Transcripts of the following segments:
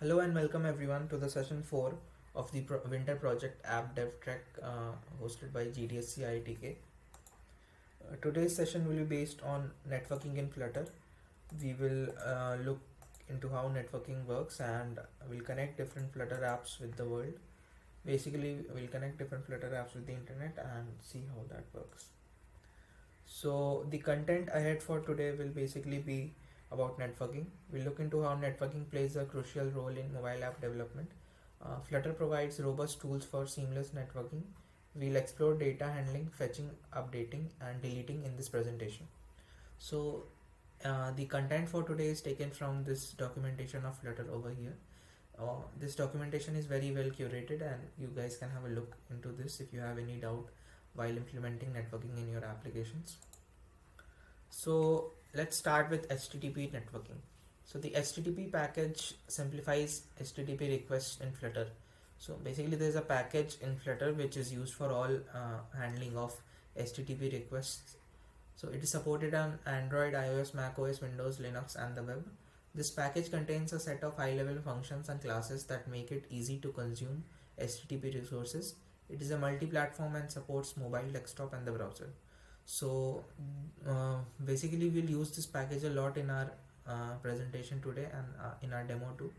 Hello and welcome everyone to the session 4 of the winter project app dev track hosted by GDSC IITK. Today's session will be based on networking in Flutter. We will look into how networking works and we'll connect different Flutter apps with the world. Basically, we'll connect different Flutter apps with the internet and see how that works. So the content ahead for today will basically be about networking. We'll look into how networking plays a crucial role in mobile app development. Flutter provides robust tools for seamless networking. We'll explore data handling, fetching, updating, and deleting in this presentation. So the content for today is taken from this documentation of Flutter over here. This documentation is very well curated and you guys can have a look into this if you have any doubt while implementing networking in your applications. So let's start with HTTP networking. So the HTTP package simplifies HTTP requests in Flutter. So basically there's a package in Flutter which is used for all handling of HTTP requests. So it is supported on Android, iOS, macOS, Windows, Linux and the web. This package contains a set of high-level functions and classes that make it easy to consume HTTP resources. It is a multi-platform and supports mobile, desktop and the browser. So basically we'll use this package a lot in our presentation today and in our demo too.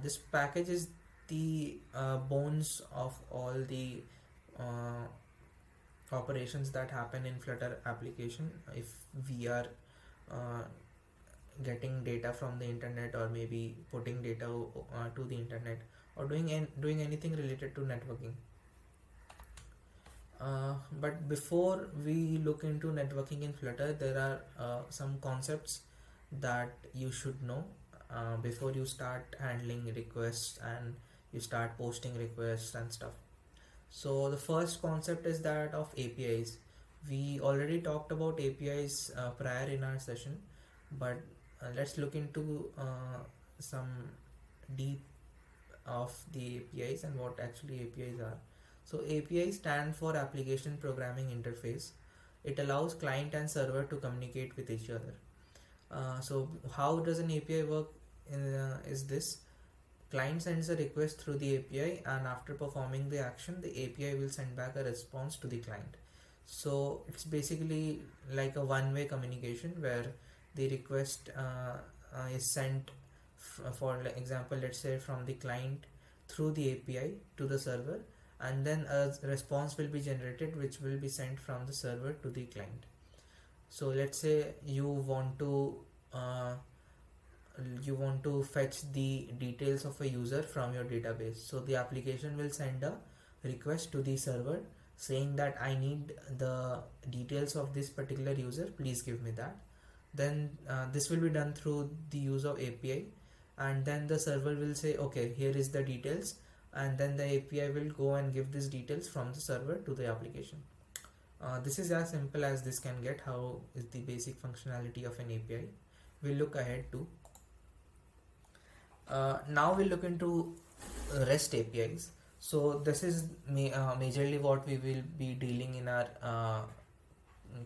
This package is the bones of all the operations that happen in Flutter application. If we are getting data from the internet or maybe putting data to the internet or doing anything related to networking. But before we look into networking in Flutter, there are some concepts that you should know before you start handling requests and you start posting requests and stuff. So the first concept is that of APIs. We already talked about APIs prior in our session, but let's look into some deep of the APIs and what actually APIs are. So API stand for Application Programming Interface. It allows client and server to communicate with each other. So how does an API work is this: client sends a request through the API and after performing the action, the API will send back a response to the client. So it's basically like a one-way communication where the request is sent for example, let's say from the client through the API to the server, and then a response will be generated which will be sent from the server to the client. So let's say you want to fetch the details of a user from your database. So the application will send a request to the server saying that I need the details of this particular user, please give me that. Then this will be done through the use of API, and then the server will say okay, here is the details, and then the API will go and give these details from the server to the application. This is as simple as this can get. How is the basic functionality of an API? We'll look ahead to. Now we'll look into REST APIs. So this is majorly what we will be dealing in our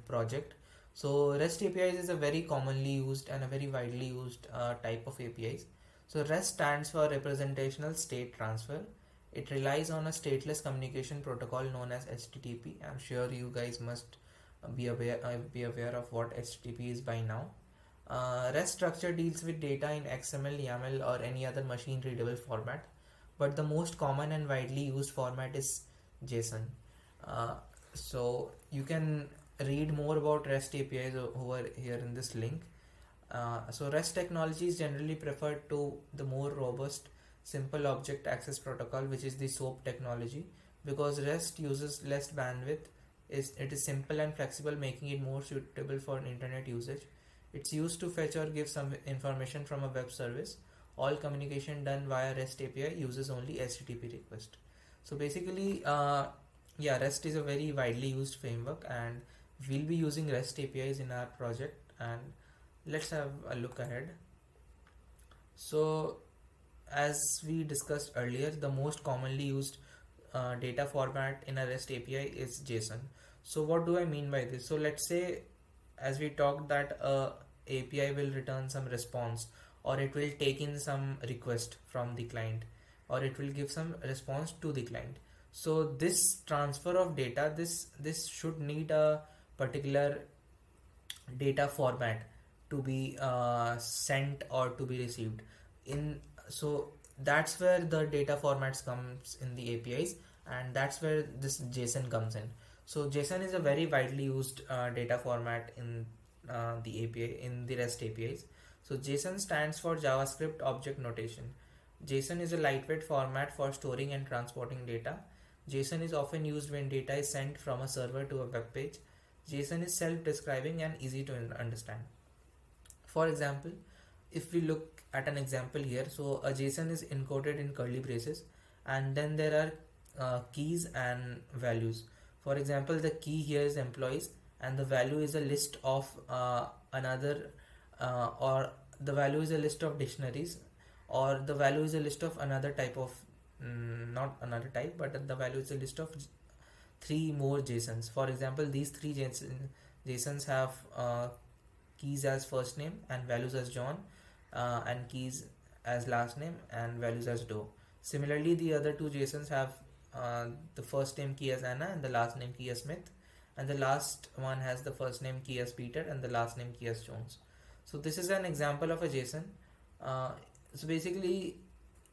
project. So REST APIs is a very commonly used and a very widely used type of APIs. So REST stands for Representational State Transfer. It relies on a stateless communication protocol known as HTTP. I'm sure you guys must be aware of what HTTP is by now. REST structure deals with data in XML, YAML or any other machine readable format, but the most common and widely used format is JSON. So you can read more about REST APIs over here in this link. So REST technology is generally preferred to the more robust Simple Object Access Protocol, which is the SOAP technology, because REST uses less bandwidth. It is simple and flexible, making it more suitable for internet usage. It's used to fetch or give some information from a web service. All communication done via REST API uses only HTTP request. So basically, REST is a very widely used framework, and we'll be using REST APIs in our project. And let's have a look ahead. So as we discussed earlier, the most commonly used data format in a REST API is JSON. So what do I mean by this? So let's say, as we talked, that API will return some response or it will take in some request from the client, or it will give some response to the client. So this transfer of data, this should need a particular data format to be sent or to be received in. So that's where the data formats comes in the APIs, and that's where this JSON comes in. So JSON is a very widely used data format in the API, in the REST APIs. So JSON stands for JavaScript Object Notation. JSON is a lightweight format for storing and transporting data. JSON is often used when data is sent from a server to a web page. JSON is self-describing and easy to understand. For example, if we look at an example here, so a JSON is encoded in curly braces, and then there are keys and values. For example, the key here is employees, and the value is a list of or the value is a list of dictionaries, or the value is a list of another type of, not another type, but the value is a list of three more JSONs. For example, these three JSONs have keys as first name and values as John, and keys as last name and values as Doe. Similarly, the other two JSONs have the first name key as Anna and the last name key as Smith, and the last one has the first name key as Peter and the last name key as Jones. So this is an example of a JSON. So basically,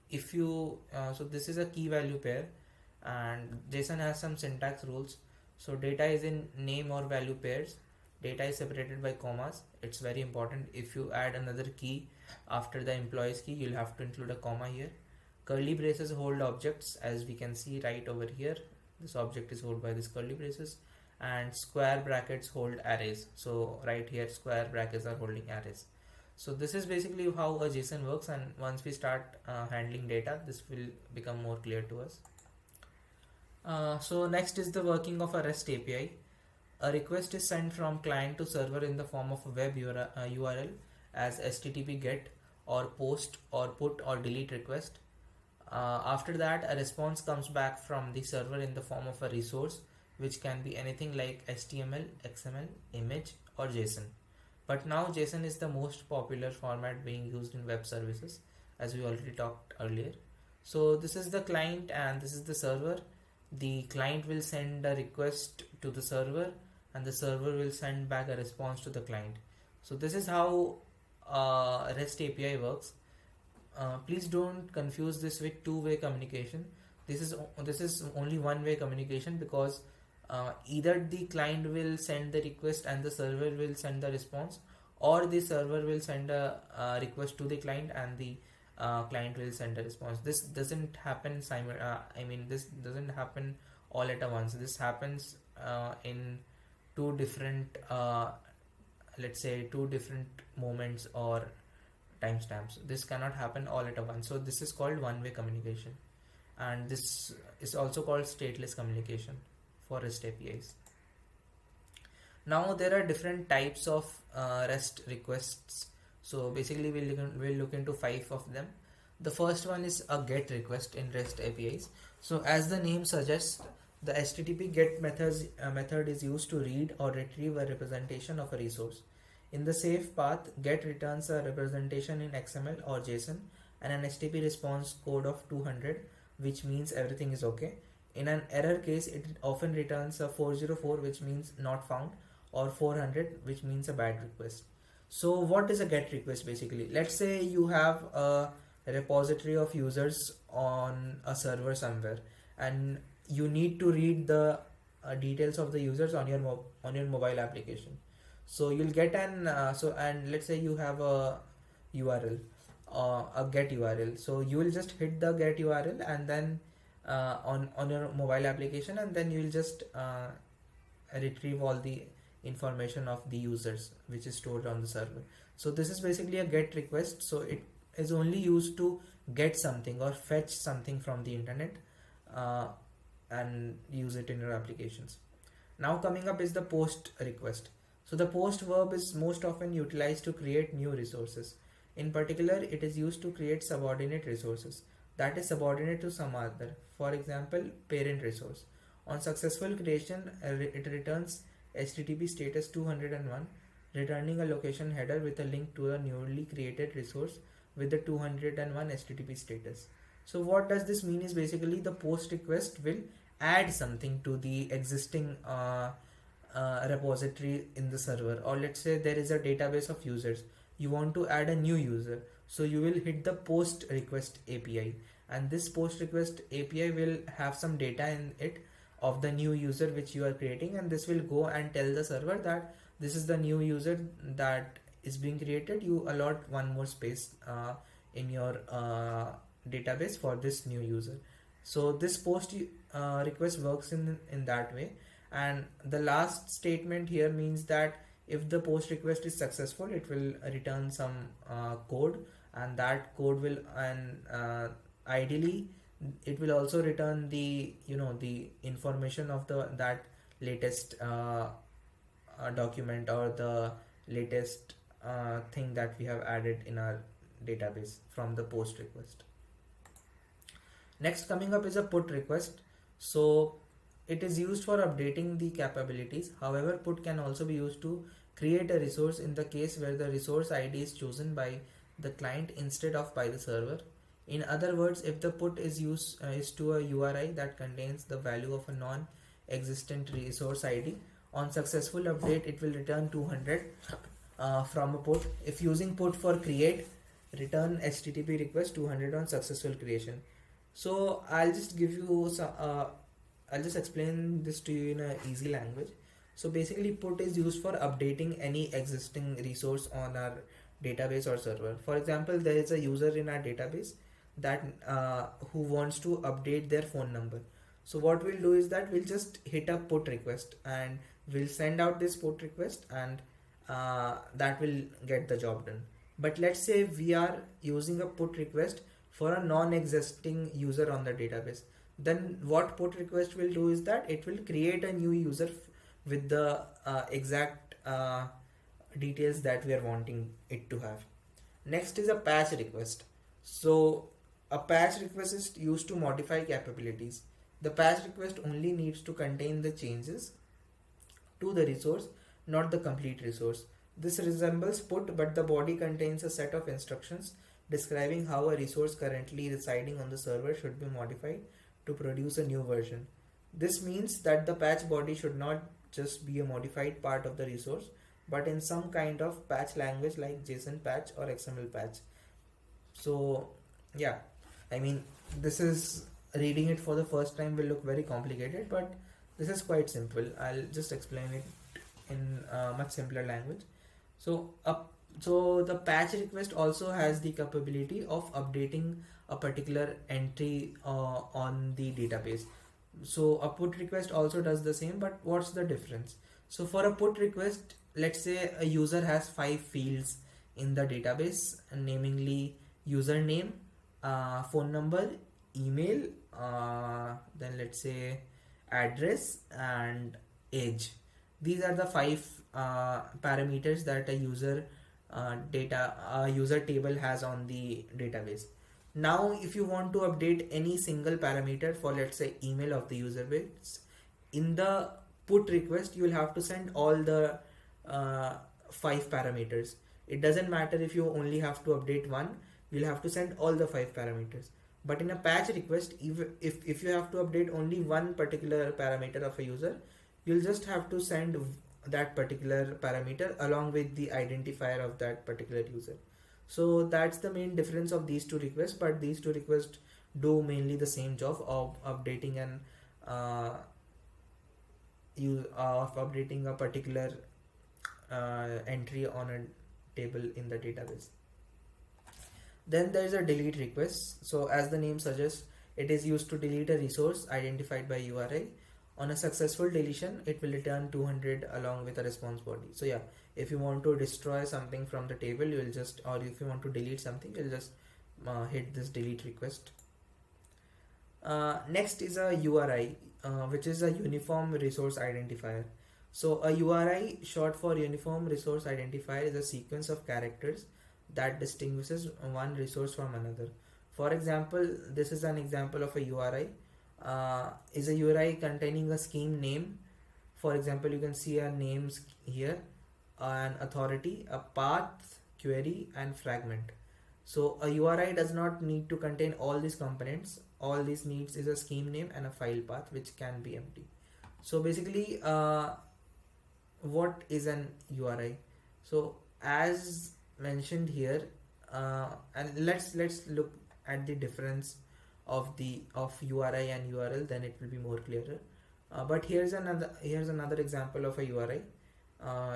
if you so this is a key value pair, and JSON has some syntax rules. So data is in name or value pairs. Data is separated by commas. It's very important. If you add another key after the employees key, you'll have to include a comma here. Curly braces hold objects, as we can see right over here. This object is held by these curly braces, and square brackets hold arrays. So right here, square brackets are holding arrays. So this is basically how a JSON works, and once we start handling data, this will become more clear to us. So next is the working of a REST API. A request is sent from client to server in the form of a web URL as HTTP GET or POST or PUT or DELETE request. After that, a response comes back from the server in the form of a resource, which can be anything like HTML, XML, image, or JSON. But now JSON is the most popular format being used in web services, as we already talked earlier. So this is the client and this is the server. The client will send a request to the server, and the server will send back a response to the client. So this is how REST API works. Please don't confuse this with two-way communication. This is only one-way communication, because either the client will send the request and the server will send the response, or the server will send a request to the client and the client will send a response. This doesn't happen this doesn't happen all at once. This happens in two different let's say two different moments or timestamps. This cannot happen all at once. So this is called one-way communication, and this is also called stateless communication for REST APIs. Now there are different types of REST requests. So basically we'll look into 5 of them. The first one is a GET request in REST APIs. So as the name suggests, the HTTP GET method is used to read or retrieve a representation of a resource. In the safe path, GET returns a representation in XML or JSON and an HTTP response code of 200, which means everything is okay. In an error case, it often returns a 404, which means not found, or 400, which means a bad request. So what is a GET request basically? Let's say you have a repository of users on a server somewhere, and you need to read the details of the users on your mobile application. So you'll get and let's say you have a URL, a GET URL. So you will just hit the GET URL and then on your mobile application, and then you will just retrieve all the information of the users which is stored on the server. So this is basically a GET request. So it is only used to get something or fetch something from the internet and use it in your applications. Now coming up is the POST request. So the POST verb is most often utilized to create new resources. In particular, it is used to create subordinate resources that is subordinate to some other. For example, parent resource. On successful creation, it returns HTTP status 201, returning a location header with a link to a newly created resource with the 201 HTTP status. So what does this mean is basically the post request will add something to the existing repository in the server, or let's say there is a database of users, you want to add a new user, so you will hit the post request API, and this post request API will have some data in it of the new user which you are creating, and this will go and tell the server that this is the new user that is being created, you allot one more space in your database for this new user. So this post request works in that way. And the last statement here means that if the post request is successful, it will return some code, and that code will, and ideally it will also return the the information of that latest document, or the latest thing that we have added in our database from the post request. Next coming up is a put request. So it is used for updating the capabilities. However, put can also be used to create a resource in the case where the resource ID is chosen by the client instead of by the server. In other words, if the put is to a URI that contains the value of a non-existent resource ID, on successful update it will return 200 from a put. If using put for create, return HTTP request 200 on successful creation. So I'll just give you some I'll just explain this to you in a easy language. So basically put is used for updating any existing resource on our database or server. For example, there is a user in our database that who wants to update their phone number. So what we'll do is that we'll just hit a put request, and we'll send out this put request, and that will get the job done. But let's say we are using a put request for a non-existing user on the database. Then what put request will do is that it will create a new user with the exact details that we are wanting it to have. Next is a patch request. So a patch request is used to modify capabilities. The patch request only needs to contain the changes to the resource, not the complete resource. This resembles put, but the body contains a set of instructions describing how a resource currently residing on the server should be modified to produce a new version. This means that the patch body should not just be a modified part of the resource, but in some kind of patch language like JSON patch or XML patch. So yeah, I mean, this is, reading it for the first time will look very complicated, but this is quite simple. I'll just explain it in much simpler language. So the patch request also has the capability of updating a particular entry on the database. So a put request also does the same, but what's the difference? So for a put request, let's say a user has 5 fields in the database, namely username, phone number, email, then let's say address and age. These are the 5 parameters that a user user table has on the database. Now if you want to update any single parameter for, let's say, email of the user base, in the put request you will have to send all the 5 parameters. It doesn't matter if you only have to update one, you'll have to send all the 5 parameters. But in a patch request, if you have to update only one particular parameter of a user, you'll just have to send that particular parameter along with the identifier of that particular user. So that's the main difference of these two requests, but these two requests do mainly the same job of updating an a particular entry on a table in the database. Then there is a delete request. So as the name suggests, it is used to delete a resource identified by URI. On a successful deletion, it will return 200 along with a response body. So yeah, if you want to destroy something from the table, you will just, or if you want to delete something, you'll just hit this delete request. Next is a URI, which is a uniform resource identifier. So a URI, short for uniform resource identifier, is a sequence of characters that distinguishes one resource from another. For example, this is an example of a URI. Is a URI containing a scheme name. For example, you can see a names here, an authority, a path, query, and fragment. So a URI does not need to contain all these components. All this needs is a scheme name and a file path which can be empty. So basically, what is an URI? So as mentioned here, and let's look at the difference of URI and URL, then it will be more clearer. But here's another example of a URI.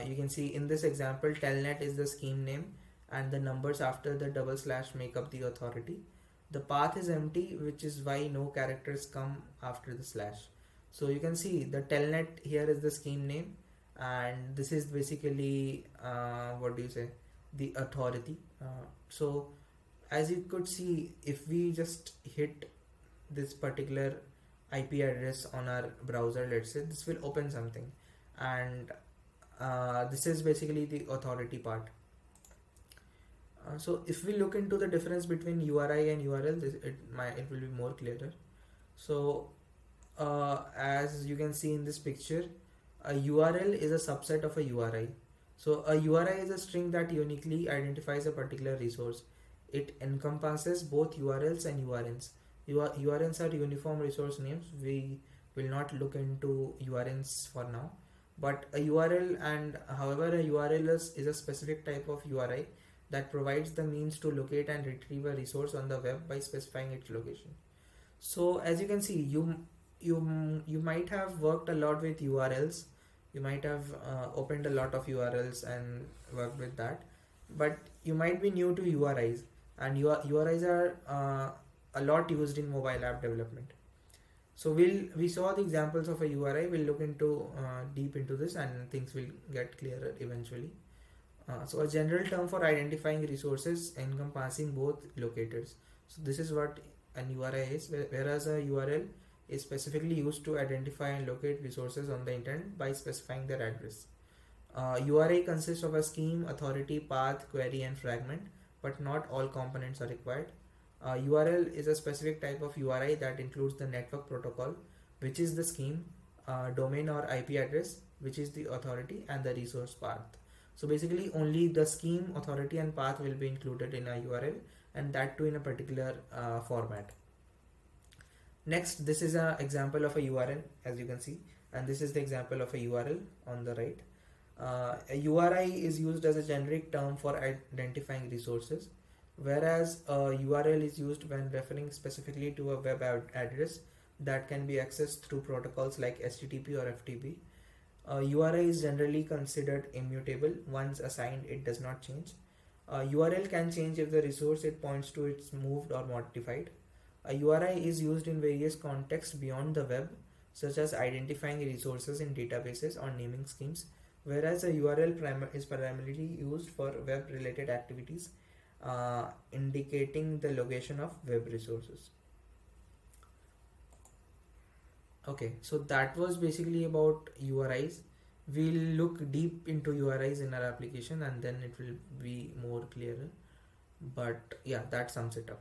You can see in this example, telnet is the scheme name, and the numbers after the double slash make up the authority. The path is empty, which is why no characters come after the slash. So you can see the telnet here is the scheme name, and this is basically what do you say, the authority. So as you could see, if we just hit this particular IP address on our browser, let's say, this will open something, and this is basically the authority part. So if we look into the difference between URI and URL, it will be more clearer. So as you can see in this picture, a URL is a subset of a URI. So a URI is a string that uniquely identifies a particular resource. It encompasses both URLs and URNs. URNs are uniform resource names. We will not look into URNs for now. But a URL, and however, a URL is a specific type of URI that provides the means to locate and retrieve a resource on the web by specifying its location. So as you can see, you might have worked a lot with URLs. You might have opened a lot of URLs and worked with that, but you might be new to URIs, and URIs are a lot used in mobile app development. So we saw the examples of a URI. We'll look into deep into this, and things will get clearer eventually. So a general term for identifying resources encompassing both locators. So this is what an URI is, whereas a URL is specifically used to identify and locate resources on the internet by specifying their address. URI consists of a scheme, authority, path, query, and fragment, but not all components are required. URL is a specific type of URI that includes the network protocol, which is the scheme, domain or IP address, which is the authority, and the resource path. So basically only the scheme, authority, and path will be included in a URL, and that too in a particular format. Next, this is an example of a URL, as you can see, and this is the example of a URL on the right. A URI is used as a generic term for identifying resources, whereas a URL is used when referring specifically to a web address that can be accessed through protocols like HTTP or FTP. URI is generally considered immutable. Once assigned, it does not change. URL can change if the resource it points to is moved or modified. A URI is used in various contexts beyond the web, such as identifying resources in databases or naming schemes, whereas a URL is primarily used for web-related activities, indicating the location of web resources. Okay, so that was basically about URIs. We'll look deep into URIs in our application, and then it will be more clearer. But yeah, that sums it up.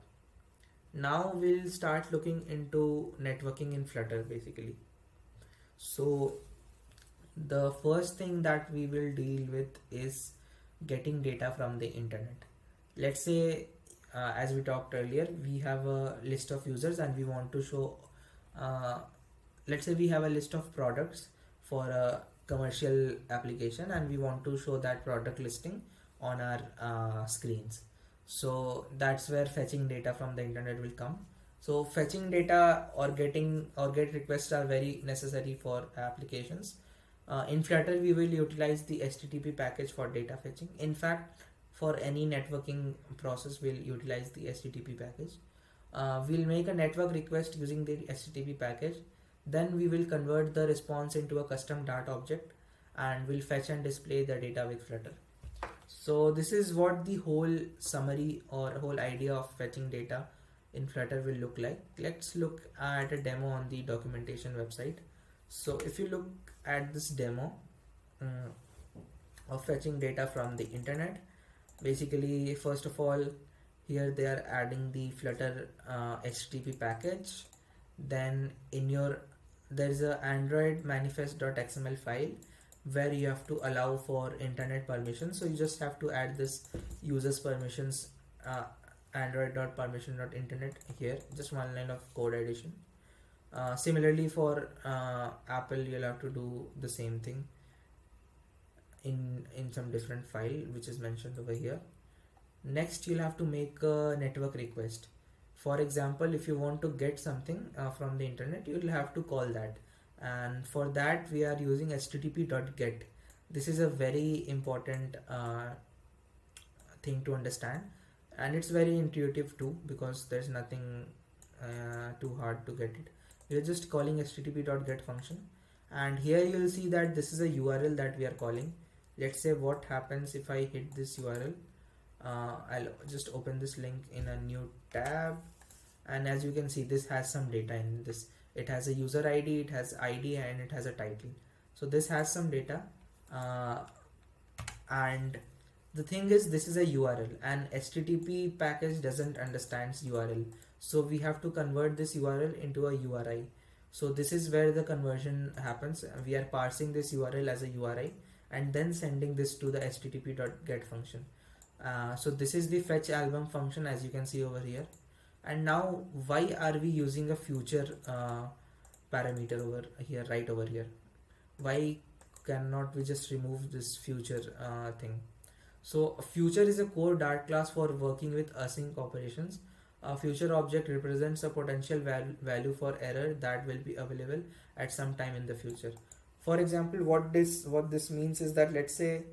Now we'll start looking into networking in Flutter basically. So the first thing that we will deal with is getting data from the internet. Let's say, as we talked earlier, we have a list of users and we want to show, let's say we have a list of products for a commercial application, and we want to show that product listing on our screens. So that's where fetching data from the internet will come. So fetching data or get requests are very necessary for applications. In Flutter, we will utilize the HTTP package for data fetching. In fact, for any networking process, we'll utilize the HTTP package. We'll make a network request using the HTTP package. Then we will convert the response into a custom data object, and we'll fetch and display the data with Flutter. So this is what the whole summary or whole idea of fetching data in Flutter will look like. Let's look at a demo on the documentation website. So if you look at this demo of fetching data from the internet, basically first of all, here they are adding the Flutter HTTP package. Then there's a Android manifest.xml file where you have to allow for internet permissions. So you just have to add this users permissions android.permission.internet. Here just one line of code addition. Similarly for Apple, you'll have to do the same thing in some different file which is mentioned over here. Next, you'll have to make a network request. For example, if you want to get something from the internet, you'll have to call that, and for that we are using http.get. This is a very important thing to understand, and it's very intuitive too, because there's nothing too hard to get it. We're just calling http.get function, and here you'll see that this is a URL that we are calling. Let's say what happens if I hit this URL. I'll just open this link in a new tab, and as you can see, this has some data in this. It has a user ID, it has ID, and it has a title. So this has some data, and the thing is, this is a URL, and HTTP package doesn't understand URL, so we have to convert this URL into a URI. So this is where the conversion happens. We are parsing this URL as a URI and then sending this to the http.get function. So this is the fetch album function, as you can see over here. And now, why are we using a future parameter over here, right over here? Why cannot we just remove this future thing? So future is a core Dart class for working with async operations. A future object represents a potential value for error that will be available at some time in the future. For example, what this means is that, let's say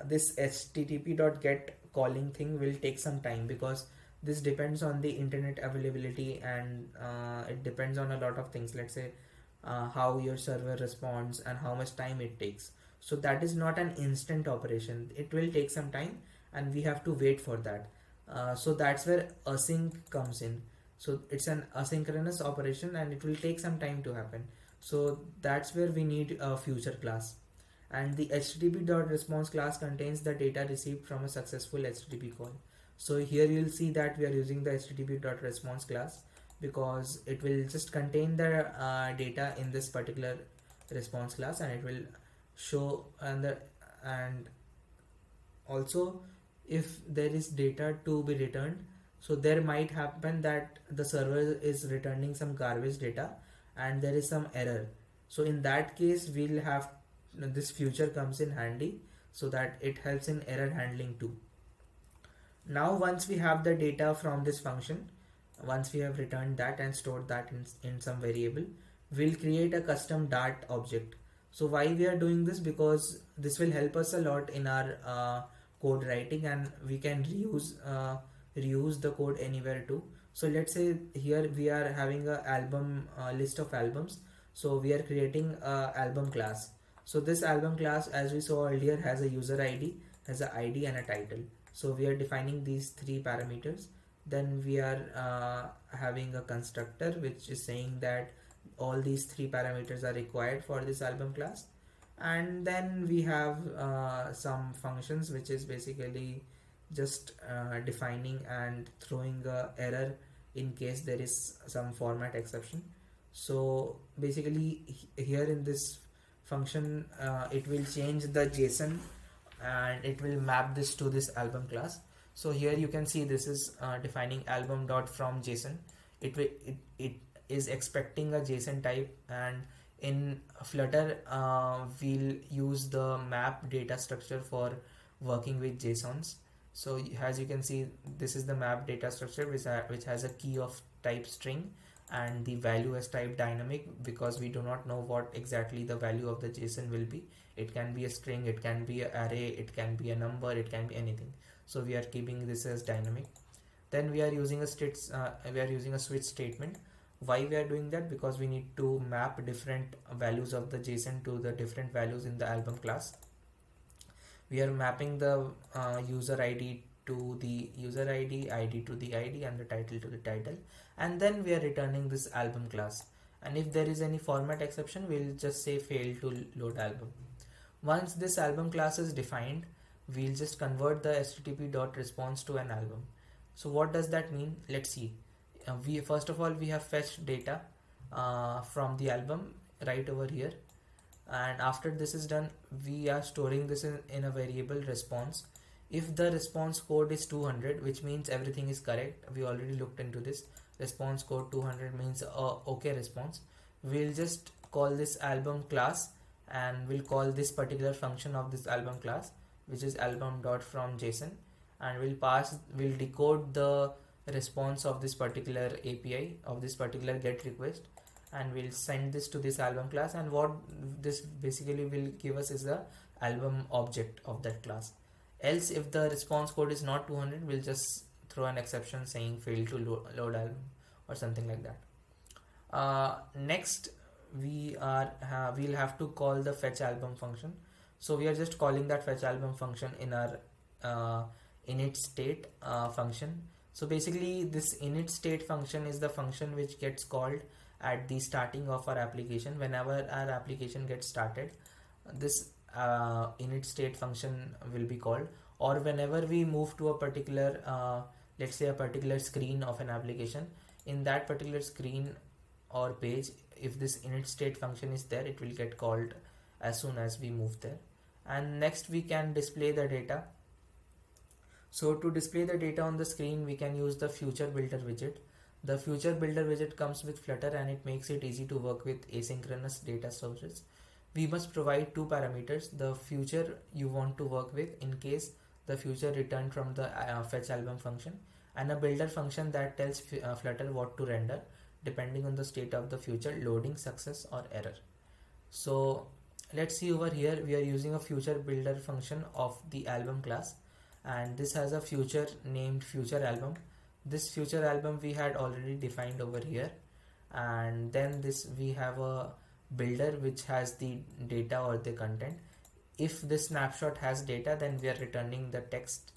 this http.get calling thing will take some time, because this depends on the internet availability, and it depends on a lot of things. Let's say how your server responds and how much time it takes. So that is not an instant operation. It will take some time, and we have to wait for that. So that's where async comes in. So it's an asynchronous operation, and it will take some time to happen. So that's where we need a future class. And the http.response class contains the data received from a successful HTTP call. So here you'll see that we are using the http.response class, because it will just contain the data in this particular response class, and it will show and also if there is data to be returned. So there might happen that the server is returning some garbage data and there is some error. So in that case, we'll have this future comes in handy, so that it helps in error handling too. Now once we have the data from this function, once we have returned that and stored that in some variable, we'll create a custom Dart object. So why we are doing this? Because this will help us a lot in our code writing, and we can reuse the code anywhere too. So let's say here we are having a album list of albums. So we are creating a album class. So this album class, as we saw earlier, has a user ID, has an ID and a title. So we are defining these three parameters. Then we are having a constructor which is saying that all these three parameters are required for this album class. And then we have some functions which is basically just defining and throwing a error in case there is some format exception. So basically here in this function, it will change the JSON and it will map this to this album class. So here you can see this is defining album.from JSON. It is expecting a JSON type, and in Flutter we'll use the map data structure for working with JSONs. So as you can see, this is the map data structure which has a key of type string, and the value as type dynamic, because we do not know what exactly the value of the JSON will be. It can be a string, it can be an array, it can be a number, it can be anything. So we are keeping this as dynamic. Then we are using a switch statement. Why we are doing that? Because we need to map different values of the JSON to the different values in the album class. We are mapping the user ID to the user ID, ID to the ID, and the title to the title, and then we are returning this album class. And if there is any format exception, we'll just say fail to load album. Once this album class is defined, we'll just convert the http.response to an album. So what does that mean? Let's see. We first of all, we have fetched data from the album right over here, and after this is done, we are storing this in a variable response. If the response code is 200, which means everything is correct, we already looked into this. Response code 200 means okay response. We'll just call this album class, and we'll call this particular function of this album class, which is album dot from JSON, and we'll decode the response of this particular API of this particular get request, and we'll send this to this album class, and what this basically will give us is the album object of that class. Else, if the response code is not 200, we'll just throw an exception saying failed to load album or something like that. Next, we'll have to call the fetch album function. So we are just calling that fetch album function in our init state function. So basically, this init state function is the function which gets called at the starting of our application. Whenever our application gets started, this init state function will be called, or whenever we move to a particular let's say a particular screen of an application, in that particular screen or page, if this init state function is there, it will get called as soon as we move there. And next, we can display the data. So to display the data on the screen, we can use the future builder widget. The future builder widget comes with Flutter, and it makes it easy to work with asynchronous data sources. We must provide two parameters: the future you want to work with in case the future returned from the fetch album function, and a builder function that tells Flutter what to render depending on the state of the future, loading, success or error. So let's see over here, we are using a future builder function of the album class, and this has a future named future album. This future album we had already defined over here, and then we have a builder which has the data or the content. If this snapshot has data, then we are returning the text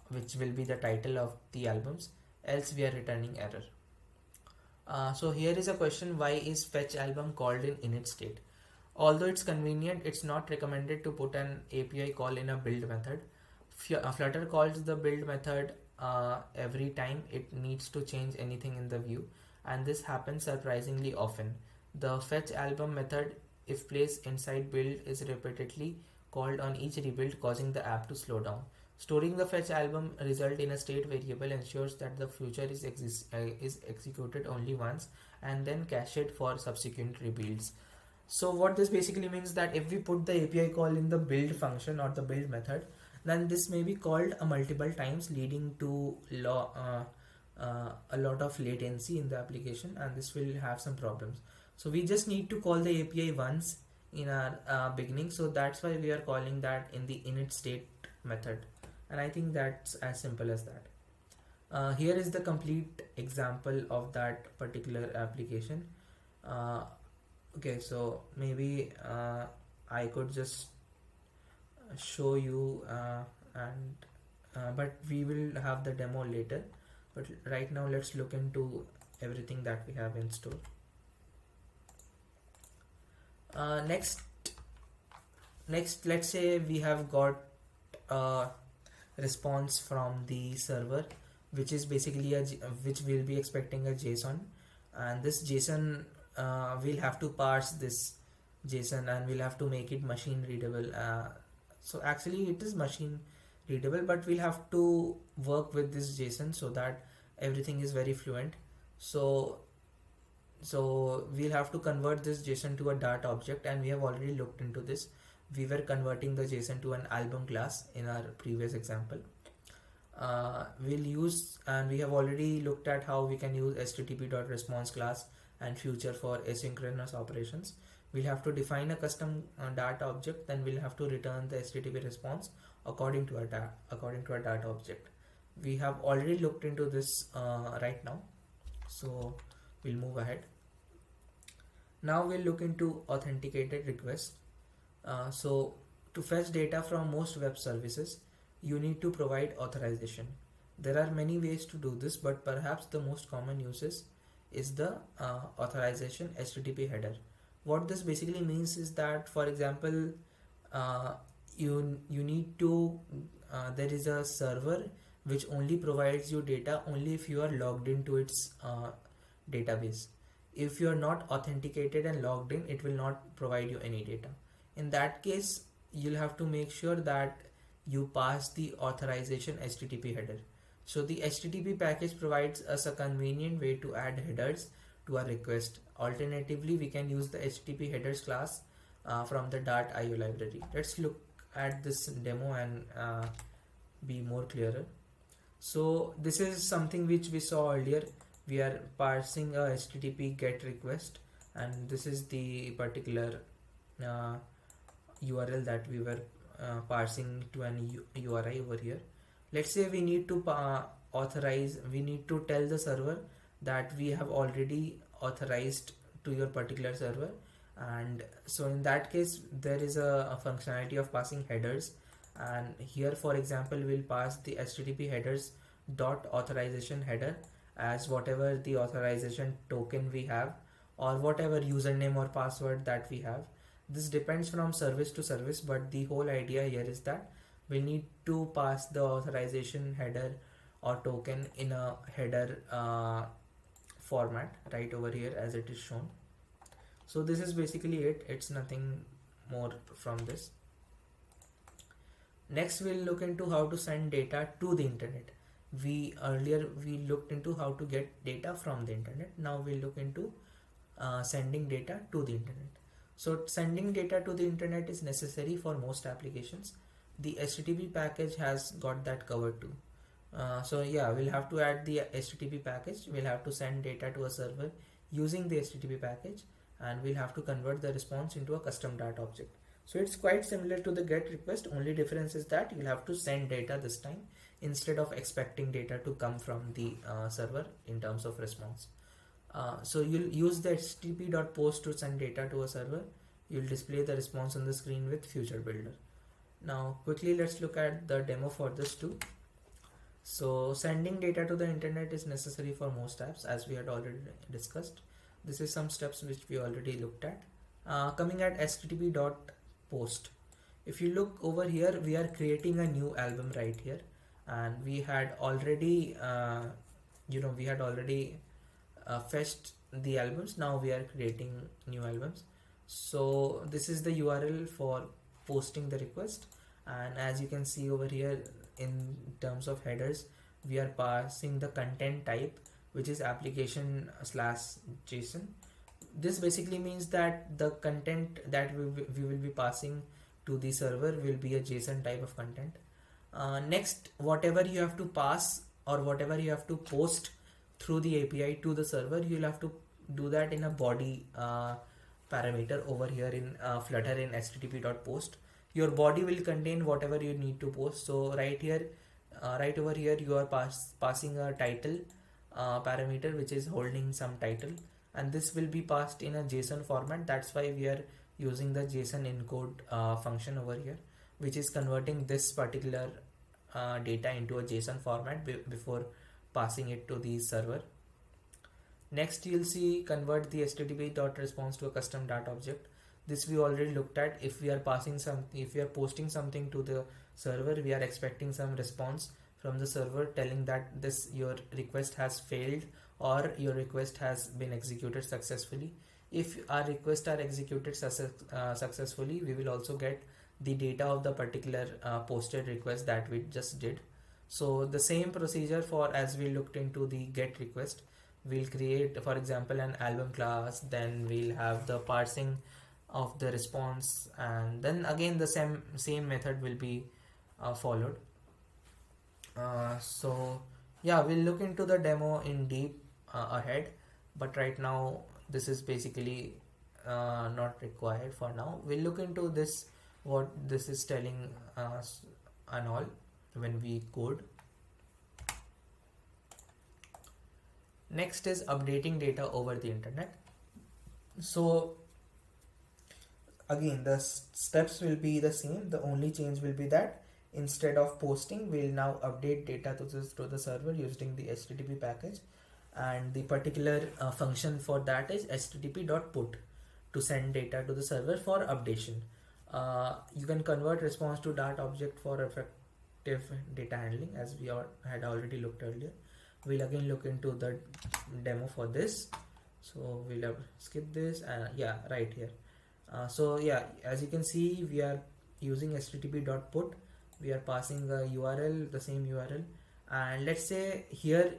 which will be the title of the albums, else we are returning error. So here is a question: why is fetch album called in init state? Although it's convenient, it's not recommended to put an API call in a build method. Flutter calls the build method every time it needs to change anything in the view, and this happens surprisingly often. The fetch album method, if placed inside build, is repeatedly called on each rebuild, causing the app to slow down. Storing the fetch album result in a state variable ensures that the future is executed only once and then cached for subsequent rebuilds. So what this basically means that if we put the API call in the build function or the build method, then this may be called multiple times, leading to a lot of latency in the application, and this will have some problems. So we just need to call the API once in our beginning, so that's why we are calling that in the init state method, and I think that's as simple as that. Here is the complete example of that particular application. Okay, so maybe I could just show you but we will have the demo later, but right now let's look into everything that we have in store. Next let's say we have got a response from the server, which is basically which will be expecting a JSON, and this JSON we'll have to parse this JSON and we'll have to make it machine readable. So actually it is machine readable, but we'll have to work with this JSON so that everything is very fluent. So we'll have to convert this JSON to a Dart object, and we have already looked into this. We were converting the JSON to an album class in our previous example. We have already looked at how we can use http.response class and future for asynchronous operations. We'll have to define a custom Dart object, then we'll have to return the HTTP response according to our Dart object. We have already looked into this right now, so we'll move ahead. Now we'll look into authenticated requests. So to fetch data from most web services, you need to provide authorization. There are many ways to do this, but perhaps the most common uses is the authorization HTTP header. What this basically means is that, for example, you need to there is a server which only provides you data only if you are logged into its database. If you are not authenticated and logged in, it will not provide you any data. In that case, you'll have to make sure that you pass the authorization HTTP header. So the HTTP package provides us a convenient way to add headers to our request. Alternatively, we can use the HTTP headers class from the .io library. Let's look at this demo and be more clearer. So this is something which we saw earlier. We are parsing a HTTP GET request, and this is the particular URL that we were parsing to an URI over here. Let's say we need to we need to tell the server that we have already authorized to your particular server, and so in that case there is a functionality of passing headers, and here for example we'll pass the HTTP headers dot authorization header as whatever the authorization token we have, or whatever username or password that we have. This depends from service to service, but the whole idea here is that we need to pass the authorization header or token in a header format right over here as it is shown. So this is basically it. It's nothing more from this. Next we'll look into how to send data to the internet. Earlier we looked into how to get data from the internet. Now we'll look into sending data to the internet. So sending data to the internet is necessary for most applications. The HTTP package has got that covered too. So yeah, we'll have to add the HTTP package. We'll have to send data to a server using the HTTP package, and we'll have to convert the response into a custom data object. So it's quite similar to the GET request. Only difference is that you'll have to send data this time instead of expecting data to come from the server in terms of response. So you'll use the http.post to send data to a server. You'll display the response on the screen with Future Builder. Now quickly let's look at the demo for this too. So sending data to the internet is necessary for most apps, as we had already discussed. This is some steps which we already looked at. Coming at http.post. If you look over here, we are creating a new album right here, and we had already fetched the albums. Now we are creating new albums. So this is the URL for posting the request, and as you can see over here in terms of headers, we are passing the content type, which is application/JSON. This basically means that the content that we will be passing to the server will be a JSON type of content. Next, whatever you have to pass or whatever you have to post through the API to the server, you'll have to do that in a body parameter over here in Flutter in http.post. Your body will contain whatever you need to post. So right here, right over here, you are passing a title parameter which is holding some title, and this will be passed in a JSON format. That's why we are using the JSON encode function over here, which is converting this particular data into a JSON format before passing it to the server. Next, you'll see convert the http.response to a custom data object. This we already looked at. If we are posting something to the server, we are expecting some response from the server telling that your request has failed or your request has been executed successfully. If our requests are executed successfully, we will also get the data of the particular posted request that we just did. So the same procedure for as we looked into the GET request, we'll create, for example, an album class, then we'll have the parsing of the response, and then again the same method will be followed. So yeah, we'll look into the demo in deep ahead, but right now this is basically not required for now. We'll look into this, what this is telling us and all when we code. Next is updating data over the internet. So again, the steps will be the same. The only change will be that instead of posting, we'll now update data to the server using the HTTP package, and the particular function for that is http.put to send data to the server for updation. You can convert response to data object for effective data handling, as we had already looked earlier. We'll again look into the demo for this. So we'll skip this, and yeah, right here. So yeah, as you can see, we are using http.put, we are passing a URL, the same URL, and let's say here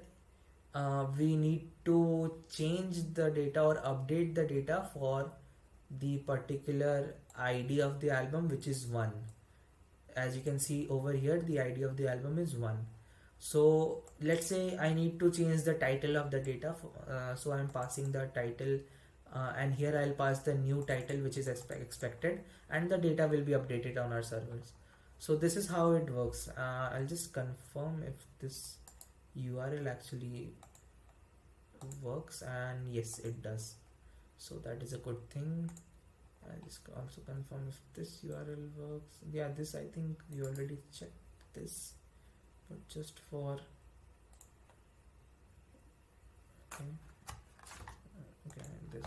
we need to change the data or update the data for the particular ID of the album, which is 1. As you can see over here, the ID of the album is 1. So let's say I need to change the title of the data, so I'm passing the title, and here I'll pass the new title which is expected, and the data will be updated on our servers. So this is how it works. I'll just confirm if this URL actually works, and yes, it does. So that is a good thing. I'll just also confirm if this URL works. Yeah, this I think we already checked this, but just for okay, this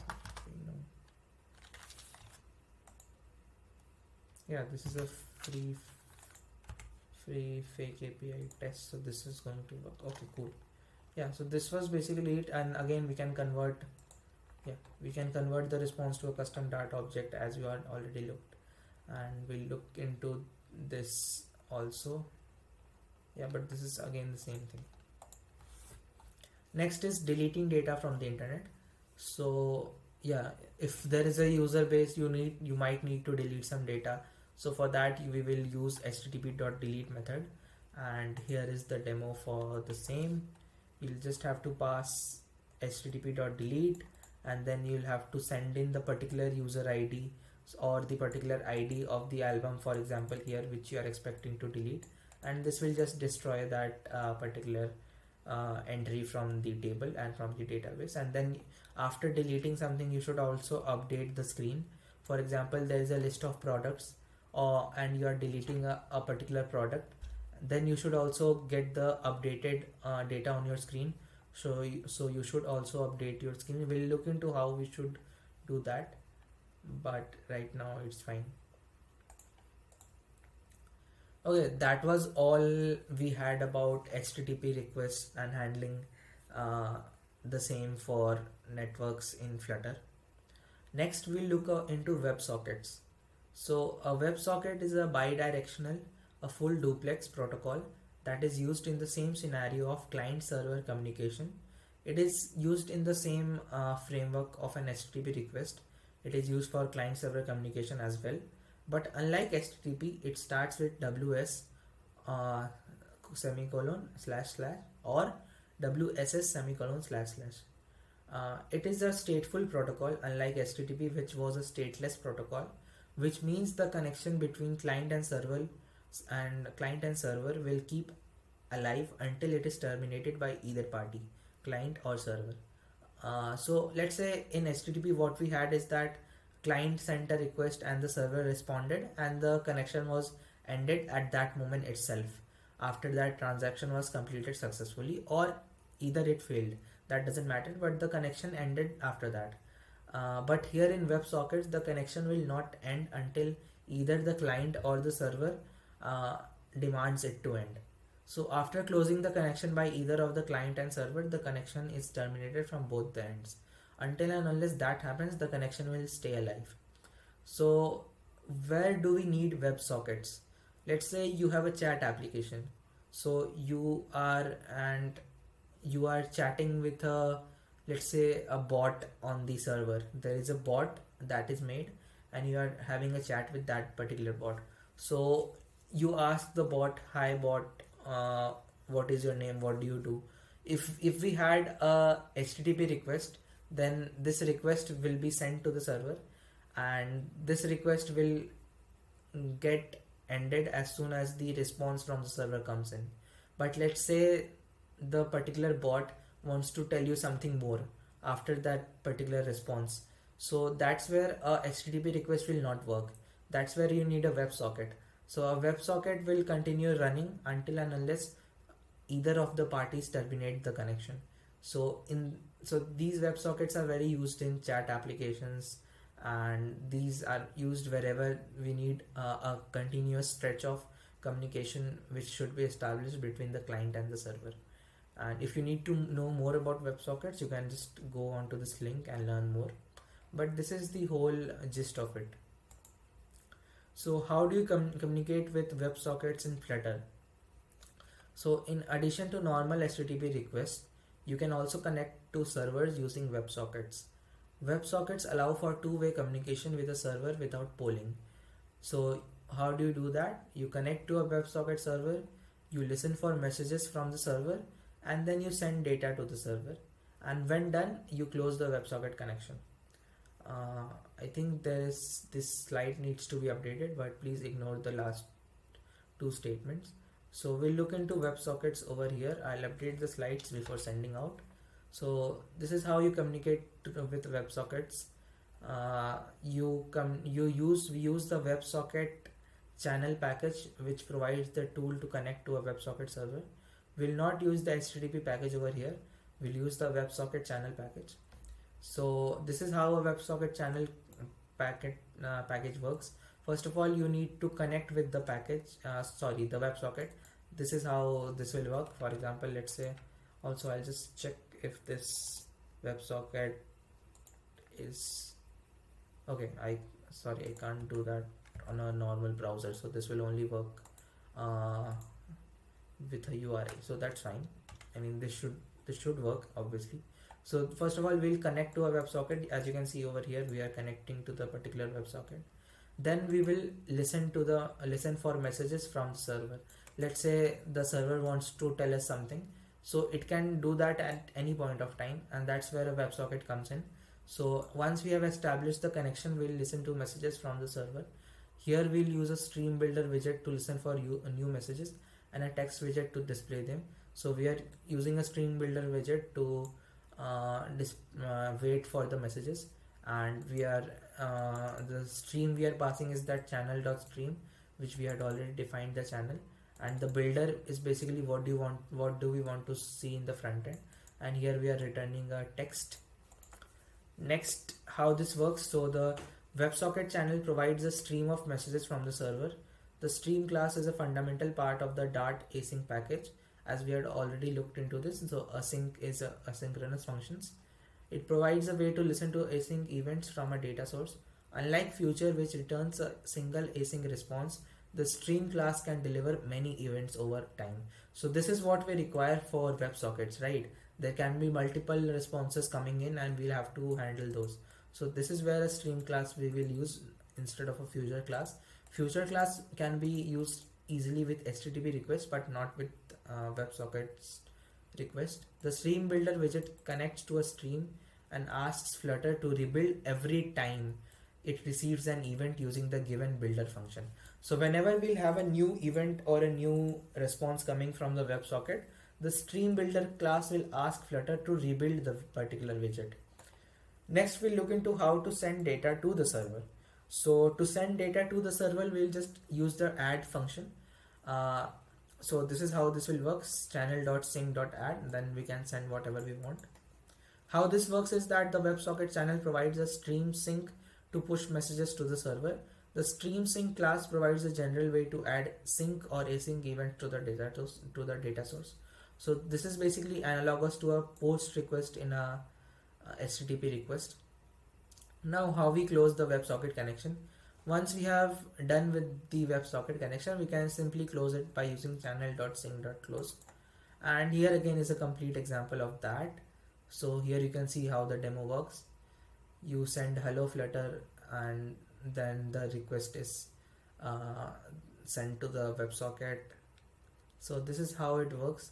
yeah, this is a free fake API test, so this is going to work. Okay, cool. Yeah, so this was basically it, and again we can convert the response to a custom Dart object, as you had already looked, and we'll look into this also. Yeah, but this is again the same thing. Next is deleting data from the internet. So yeah, if there is a user base, you might need to delete some data. So for that we will use http.delete method, and here is the demo for the same. You'll just have to pass http.delete, and then you'll have to send in the particular user ID or the particular ID of the album, for example here, which you are expecting to delete, and this will just destroy that particular entry from the table and from the database. And then after deleting something, you should also update the screen. For example, there is a list of products, and you are deleting a particular product, then you should also get the updated data on your screen. So you should also update your screen. We'll look into how we should do that, but right now it's fine. Okay, that was all we had about HTTP requests and handling the same for networks in Flutter. Next, we'll look into WebSockets. So a WebSocket is a bidirectional, a full duplex protocol that is used in the same scenario of client-server communication. It is used in the same framework of an HTTP request. It is used for client-server communication as well. But unlike HTTP, it starts with WS semicolon / or WSS semicolon //. It is a stateful protocol, unlike HTTP, which was a stateless protocol, which means the connection between client and server will keep alive until it is terminated by either party, client or server. So let's say in HTTP what we had is that client sent a request and the server responded, and the connection was ended at that moment itself, after that transaction was completed successfully, or either it failed, that doesn't matter, but the connection ended after that. But here in WebSockets, the connection will not end until either the client or the server demands it to end. So after closing the connection by either of the client and server, the connection is terminated from both the ends. Until and unless that happens, the connection will stay alive. So where do we need WebSockets? Let's say you have a chat application. So you are chatting with let's say a bot on the server. There is a bot that is made, and you are having a chat with that particular bot. So you ask the bot, "Hi bot, what is your name? What do you do?" If we had a HTTP request, then this request will be sent to the server, and this request will get ended as soon as the response from the server comes in. But let's say the particular bot wants to tell you something more after that particular response. So that's where a HTTP request will not work. That's where you need a WebSocket. So a WebSocket will continue running until and unless either of the parties terminate the connection. So these WebSockets are very used in chat applications, and these are used wherever we need a continuous stretch of communication which should be established between the client and the server. And if you need to know more about WebSockets, you can just go onto this link and learn more. But this is the whole gist of it. So how do you communicate with WebSockets in Flutter? So in addition to normal HTTP requests, you can also connect to servers using WebSockets. WebSockets allow for two-way communication with a server without polling. So how do you do that? You connect to a WebSocket server, you listen for messages from the server, and then you send data to the server. And when done, you close the WebSocket connection. Uh, I think this slide needs to be updated, but please ignore the last two statements. So we'll look into WebSockets over here. I'll update the slides before sending out. So this is how you communicate with WebSockets. We use the WebSocket channel package, which provides the tool to connect to a WebSocket server. We'll not use the HTTP package over here. We'll use the WebSocket channel package. So this is how a WebSocket channel package works. First of all, you need to connect with the the WebSocket. This is how this will work. For example, let's say, also I'll just check if this WebSocket is okay. I can't do that on a normal browser, so this will only work with a URI, so that's fine. I mean, this should work, obviously. So first of all, we'll connect to a WebSocket. As you can see over here, we are connecting to the particular WebSocket. Then we will listen for messages from the server. Let's say the server wants to tell us something, so it can do that at any point of time, and that's where a WebSocket comes in. So once we have established the connection, we'll listen to messages from the server. Here we'll use a stream builder widget to listen for new messages, and a text widget to display them. So we are using a stream builder widget to wait for the messages, and we are the stream we are passing is that channel.stream, which we had already defined the channel, and the builder is basically what do we want to see in the front end, and here we are returning a text. Next, how this works. So the WebSocket channel provides a stream of messages from the server. The stream class is a fundamental part of the Dart async package, as we had already looked into this. So async is asynchronous functions. It provides a way to listen to async events from a data source. Unlike Future, which returns a single async response, the stream class can deliver many events over time. So this is what we require for WebSockets, right? There can be multiple responses coming in, and we'll have to handle those. So this is where a stream class we will use instead of a Future class. Future class can be used easily with HTTP requests, but not with WebSockets request. The stream builder widget connects to a stream and asks Flutter to rebuild every time it receives an event using the given builder function. So whenever we'll have a new event or a new response coming from the WebSocket, the stream builder class will ask Flutter to rebuild the particular widget. Next, we'll look into how to send data to the server. So to send data to the server, we'll just use the add function. So this is how this will work: channel.sync.add, then we can send whatever we want. How this works is that the WebSocket channel provides a stream sync to push messages to the server. The stream sync class provides a general way to add sync or async event to the data source. So this is basically analogous to a post request in a HTTP request. Now, how we close the WebSocket connection. Once we have done with the WebSocket connection, we can simply close it by using channel.sync.close. And here again is a complete example of that. So here you can see how the demo works. You send hello Flutter, and then the request is sent to the WebSocket. So this is how it works,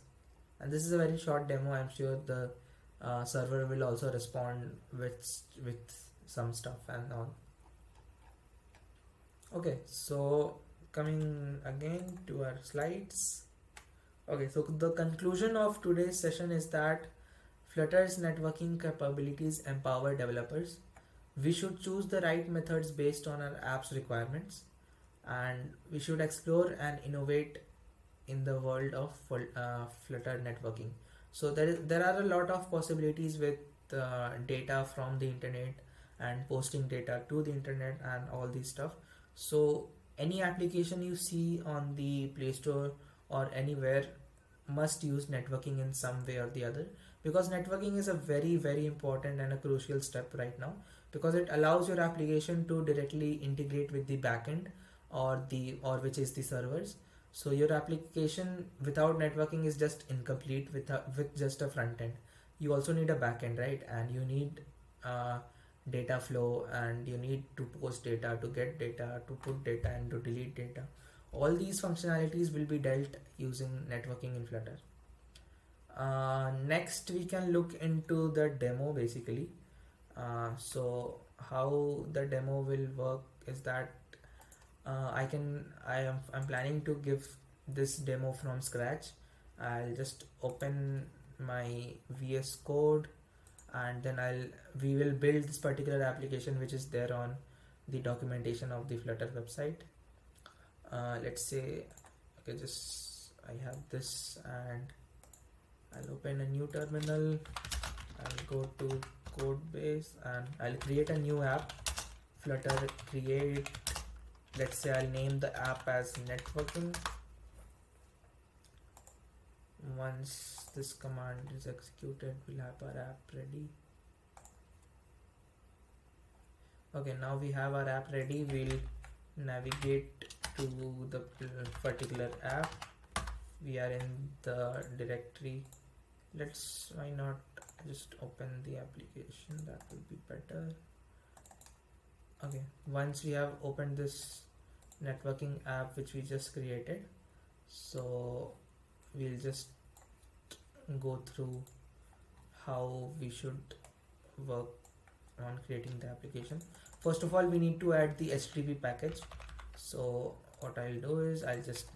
and this is a very short demo. I'm sure the server will also respond with some stuff and all. Okay, so coming again to our slides. Okay, so the conclusion of today's session is that Flutter's networking capabilities empower developers. We should choose the right methods based on our app's requirements, and we should explore and innovate in the world of Flutter networking. So there are a lot of possibilities with data from the internet and posting data to the internet and all these stuff. So any application you see on the Play Store or anywhere must use networking in some way or the other, because networking is a very, very important and a crucial step right now, because it allows your application to directly integrate with the backend or which is the servers. So your application without networking is just incomplete with just a front end. You also need a back end, right? And you need uh, data flow, and you need to post data, to get data, to put data, and to delete data. All these functionalities will be dealt using networking in Flutter. Next we can look into the demo basically. So how the demo will work is that I'm planning to give this demo from scratch. I'll just open my VS Code, and then we will build this particular application which is there on the documentation of the Flutter website. Let's say, okay, just I have this, and I'll open a new terminal. I'll go to code base and I'll create a new app. Flutter create, let's say I'll name the app as networking. Once this command is executed, we'll have our app ready. Okay, now we have our app ready. We'll navigate to the particular app. We are in the directory. Why not just open the application? That will be better. Okay, once we have opened this networking app which we just created, so we'll just go through how we should work on creating the application. First of all, we need to add the HTTP package. So what I'll do is I'll just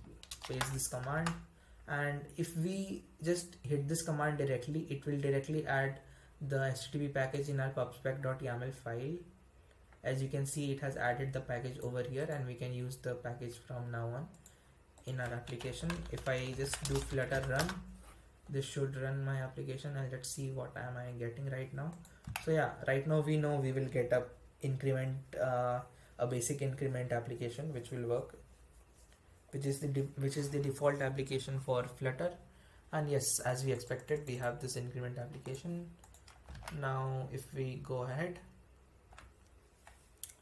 paste this command, and if we just hit this command directly, it will directly add the HTTP package in our pubspec.yaml file. As you can see, it has added the package over here, and we can use the package from now on in our application. If I just do flutter run, this should run my application, and let's see what am I getting right now. So yeah, right now we know we will get a increment, a basic increment application which will work, which is the default application for Flutter. And yes, as we expected, we have this increment application. Now if we go ahead,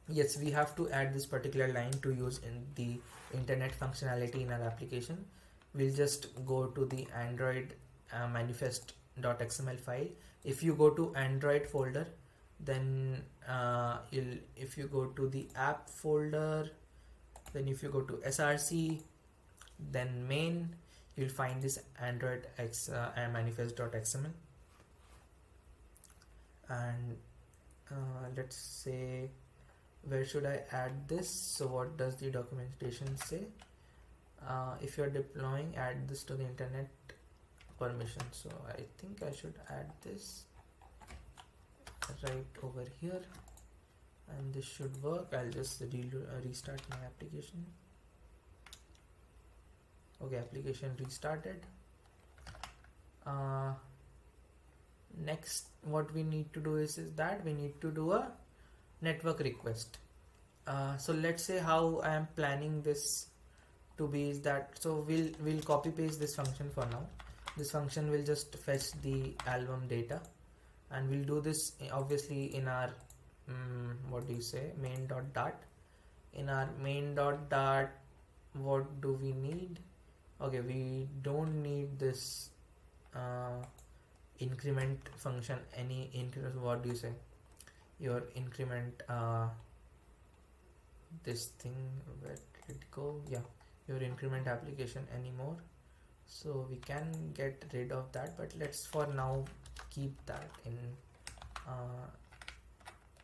yes, we have to add this particular line to use in the internet functionality in our application. We'll just go to the Android manifest.xml file. If you go to Android folder, then if you go to the app folder, then if you go to src, then main, you'll find this Android manifest.xml. And let's say, where should I add this? So what does the documentation say? If you're deploying, add this to the internet permission. So I think I should add this right over here, and this should work. I'll just restart my application. Okay, application restarted. Next, what we need to do is that we need to do a network request. So let's say how I am planning this to be is that, so we'll copy paste this function for now. This function will just fetch the album data, and we'll do this obviously in our main.dart. In our main.dart, what do we need? Okay, we don't need this increment function. What do you say? Your increment, this thing, where did it go? Yeah, your increment application anymore. So we can get rid of that, but let's for now keep that in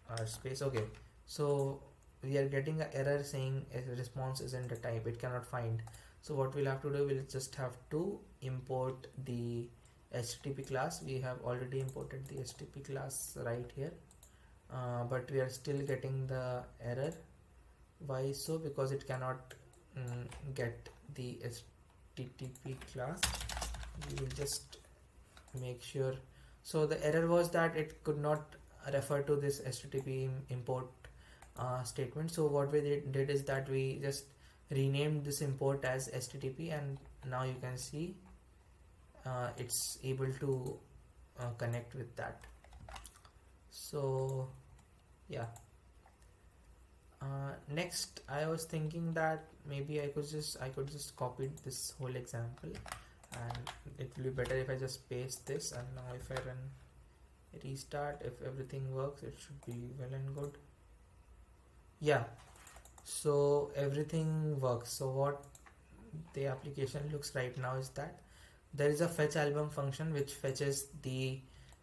our space. Okay, so we are getting an error saying a response isn't a type, it cannot find. So what we'll have to do, we'll just have to import the HTTP class. We have already imported the HTTP class right here, but we are still getting the error. Why so? Because it cannot get the HTTP class. We will just make sure. So the error was that it could not refer to this HTTP import statement. So what we did is that we just renamed this import as HTTP, and now you can see it's able to connect with that. So yeah, Next, I was thinking that maybe I could just copy this whole example, and it will be better if I just paste this. And now if I run restart, if everything works, it should be well and good. Yeah, so everything works. So what the application looks right now is that there is a fetch album function which fetches the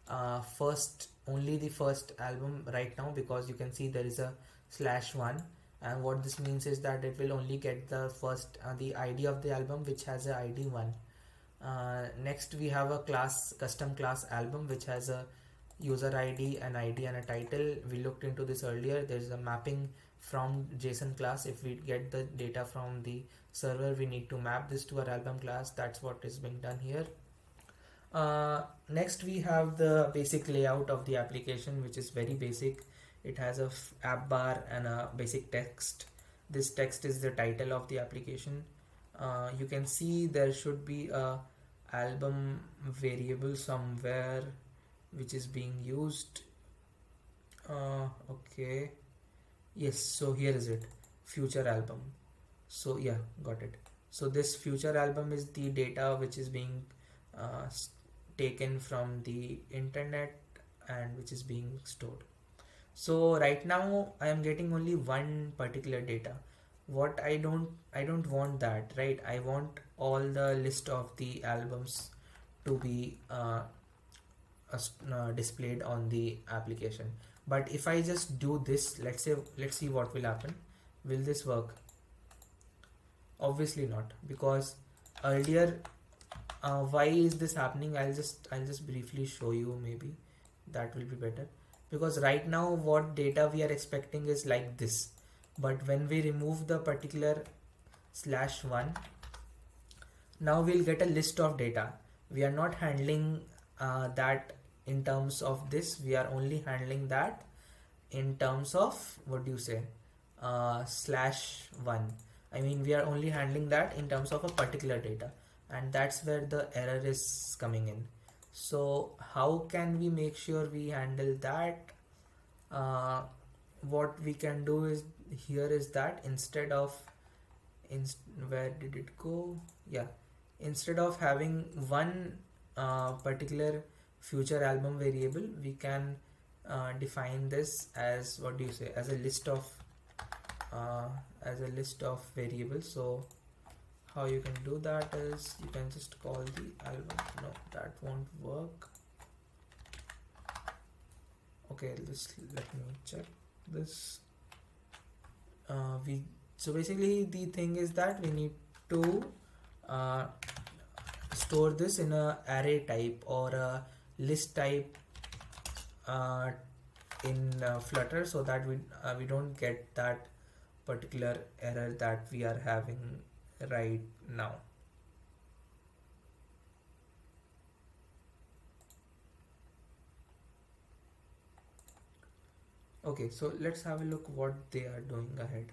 only the first album right now, because you can see there is a /1, and what this means is that it will only get the first the ID of the album, which has a ID 1. Next we have a custom class album, which has a user ID, an ID and a title. We looked into this earlier. There is a mapping from JSON class. If we get the data from the server, we need to map this to our album class. That's what is being done here. Next we have the basic layout of the application, which is very basic. It has a app bar and a basic text. This text is the title of the application. You can see there should be a album variable somewhere which is being used. Okay, yes, so here is it, future album. So yeah, got it. So this future album is the data which is being taken from the internet and which is being stored. So right now I am getting only one particular data. What I don't want that, right? I want all the list of the albums to be displayed on the application. But if I just do this, let's see what will happen. Will this work? Obviously not, because earlier why is this happening? I'll just briefly show you, maybe that will be better. Because right now what data we are expecting is like this, but when we remove the particular /1, now we'll get a list of data. We are not handling that in terms of this. We are only handling that in terms of, what do you say, /1. I mean, we are only handling that in terms of a particular data, and that's where the error is coming in. So how can we make sure we handle that? What we can do is here is that instead of where did it go? Yeah, instead of having one particular future album variable, we can define this as, what do you say, as a list of variables. So how you can do that is you can just call the album. No, that won't work. Okay, let me check this. So basically the thing is that we need to store this in a array type or a list type in Flutter, so that we don't get that particular error that we are having right now. Okay, so let's have a look what they are doing ahead.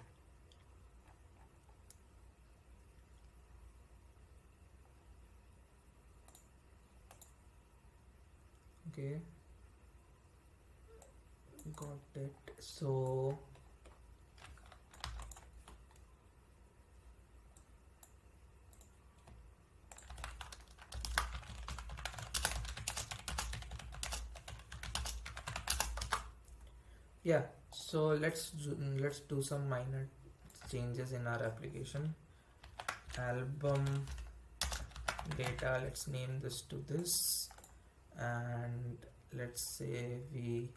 Okay, got it. So yeah, so let's do some minor changes in our application. Album data, let's name this to this, and let's say we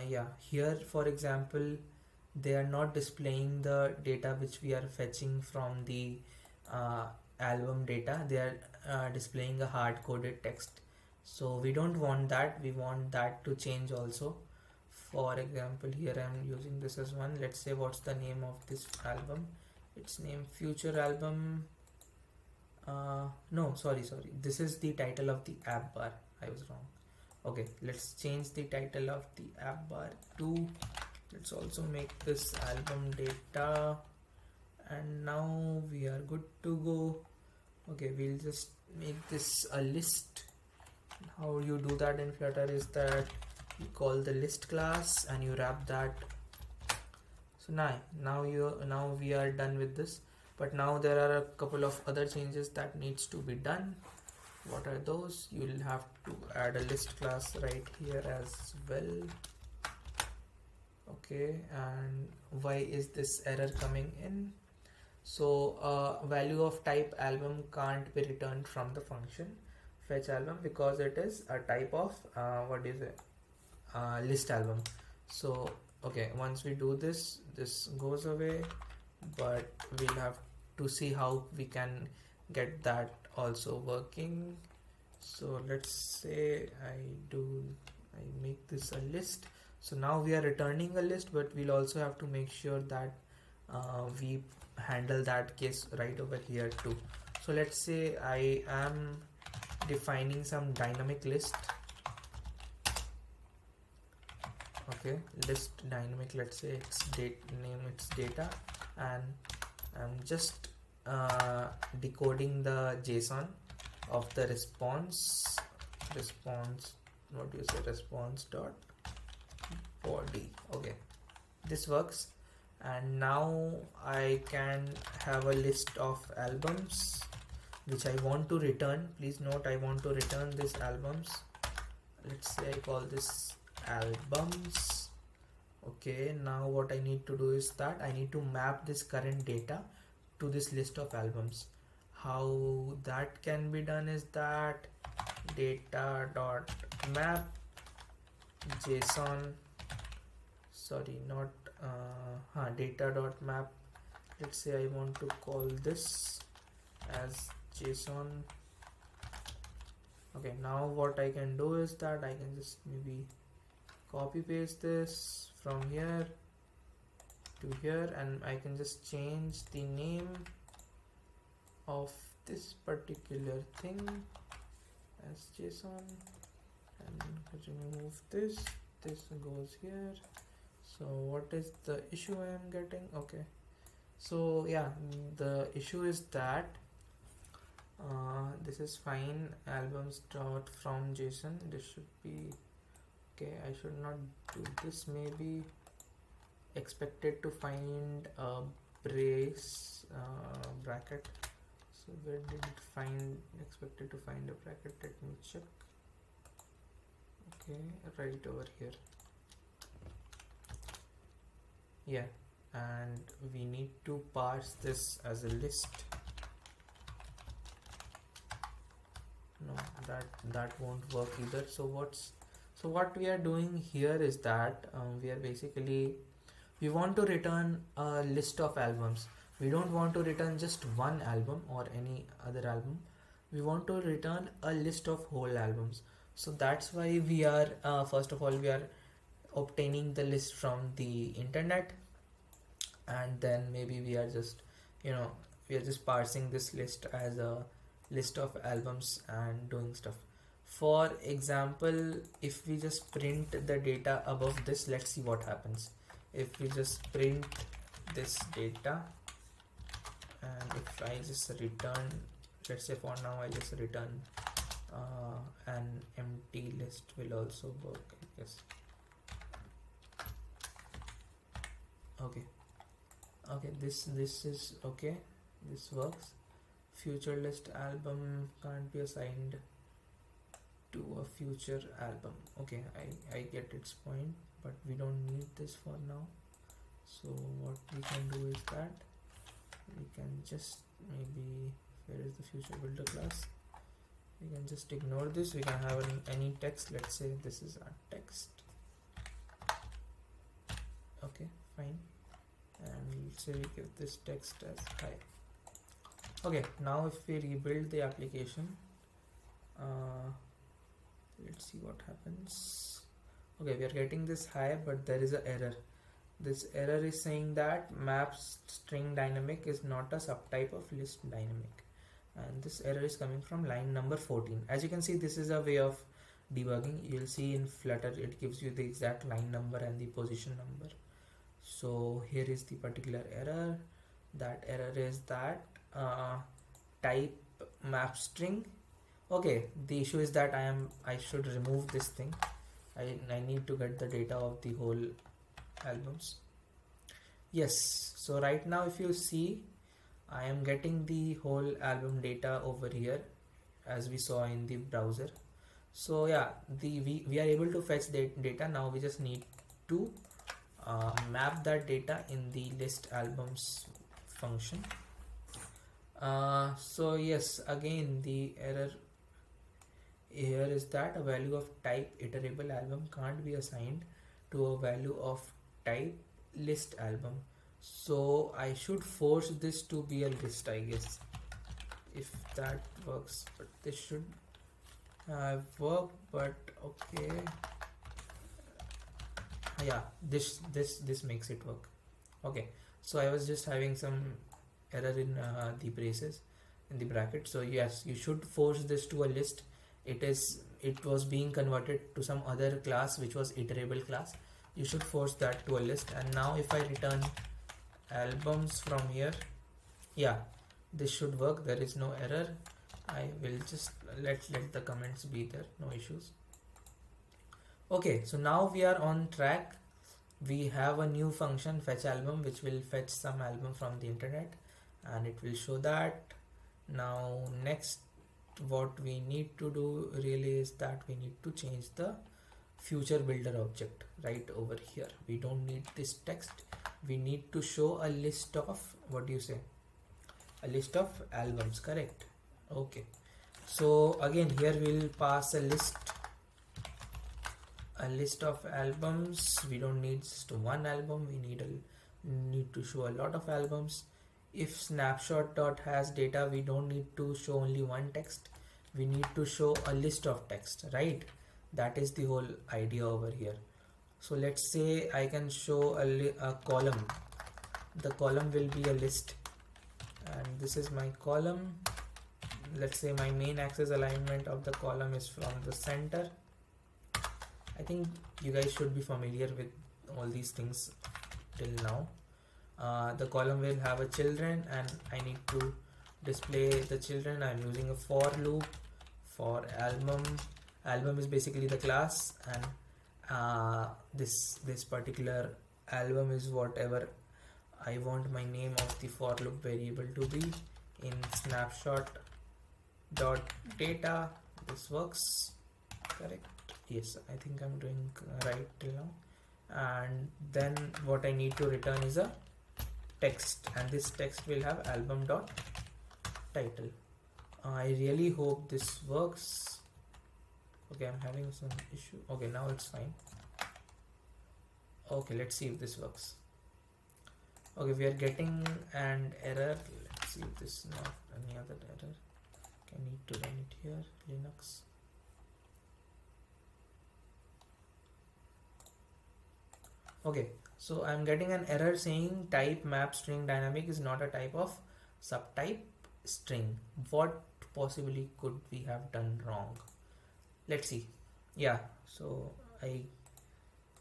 yeah, here for example they are not displaying the data which we are fetching from the album data. They are displaying a hard-coded text, so we don't want that. We want that to change also. For example, here I am using this as one. Let's say what's the name of this album. It's named future album. No, sorry, this is the title of the app bar. I was wrong. Okay, let's change the title of the app bar to, let's also make this album data, and now we are good to go. Okay, we'll just make this a list. How you do that in Flutter is that you call the list class and you wrap that So now we are done with this, but now there are a couple of other changes that needs to be done. What are those? You'll have to add a list class right here as well. Okay, and why is this error coming in? So value of type album can't be returned from the function fetch album because it is a type of what is it, list album. So okay, once we do this, this goes away, but we'll have to see how we can get that also working. So let's say I make this a list. So now we are returning a list, but we'll also have to make sure that we handle that case right over here too. So let's say I am defining some dynamic list. Okay, list dynamic, let's say it's name it's data, and I'm just decoding the JSON of the response what do you say, response dot body. Okay, this works, and now I can have a list of albums which I want to return. Please note, I want to return these albums. Let's say I call this albums. Okay, now what I need to do is that I need to map this current data to this list of albums. How that can be done is that data dot map JSON, sorry, not data dot map, let's say I want to call this as JSON. Okay, now what I can do is that I can just maybe copy paste this from here to here, and I can just change the name of this particular thing as JSON and remove this goes here. So what is the issue I am getting? Okay, so yeah, the issue is that this is fine, albums dot from JSON, this should be okay. I should not do this, maybe expected to find a brace bracket. So where did it find expected to find a bracket? Let me check. Okay, right over here. Yeah, and we need to parse this as a list. No, that won't work either. So what we are doing here is that we want to return a list of albums. We don't want to return just one album or any other album. We want to return a list of whole albums. So that's why we are first of all we are obtaining the list from the internet, and then maybe we are just parsing this list as a list of albums and doing stuff. For example, if we just print the data above this, let's see what happens. If we just print this data, and if I just return, let's say for now I just return an empty list will also work, I guess. Okay, this is okay, this works. Future list album can't be assigned to a future album. Okay, I get its point, but we don't need this for now. So what we can do is that we can just maybe, where is the future builder class? We can just ignore this. We can have any text. Let's say this is our text. Okay, fine, and let's say we give this text as hi. Okay, now if we rebuild the application, let's see what happens. Okay, we are getting this hi, but there is an error. This error is saying that map string dynamic is not a subtype of list dynamic, and this error is coming from line number 14. As you can see, this is a way of debugging. You'll see in Flutter it gives you the exact line number and the position number. So here is the particular error. That error is that type map string. Okay, the issue is that I should remove this thing. I need to get the data of the whole albums. Yes, so right now if you see, I am getting the whole album data over here as we saw in the browser. So yeah, we are able to fetch the data. Now we just need to map that data in the list albums function. So yes, again the error here is that a value of type iterable album can't be assigned to a value of type list album. So I should force this to be a list, I guess, if that works. But this should work. But okay, yeah, this makes it work. Okay, so I was just having some error in the braces in the bracket. So yes, you should force this to a list. It was being converted to some other class which was iterable class. You should force that to a list. And now if I return albums from here, yeah, this should work. There is no error. I will just let the comments be there, no issues. Okay, so now we are on track. We have a new function fetch album which will fetch some album from the internet, and it will show that. Now next, what we need to do really is that we need to change the future builder object right over here. We don't need this text. We need to show a list of, what do you say, a list of albums, correct? Okay, so again here we'll pass a list of albums. We don't need just one album, we need to show a lot of albums. If snapshot dot has data, we don't need to show only one text, we need to show a list of text, right? That is the whole idea over here. So let's say I can show a column. The column will be a list, and this is my column. Let's say my main axis alignment of the column is from the center. I think you guys should be familiar with all these things till now. The column will have a children, and I need to display the children. I'm using a for loop for album. Album is basically the class, and this particular album is whatever I want my name of the for loop variable to be in snapshot dot data. This works, correct? Yes, I think I'm doing right till now. And then what I need to return is a text, and this text will have album dot title. I really hope this works. Okay, I'm having some issue. Okay, now it's fine. Okay, let's see if this works. Okay, we are getting an error. Let's see if this is not any other error. Okay, I need to run it here, Linux. Okay, so I'm getting an error saying type map string dynamic is not a type of subtype string. What possibly could we have done wrong? Let's see. Yeah, so I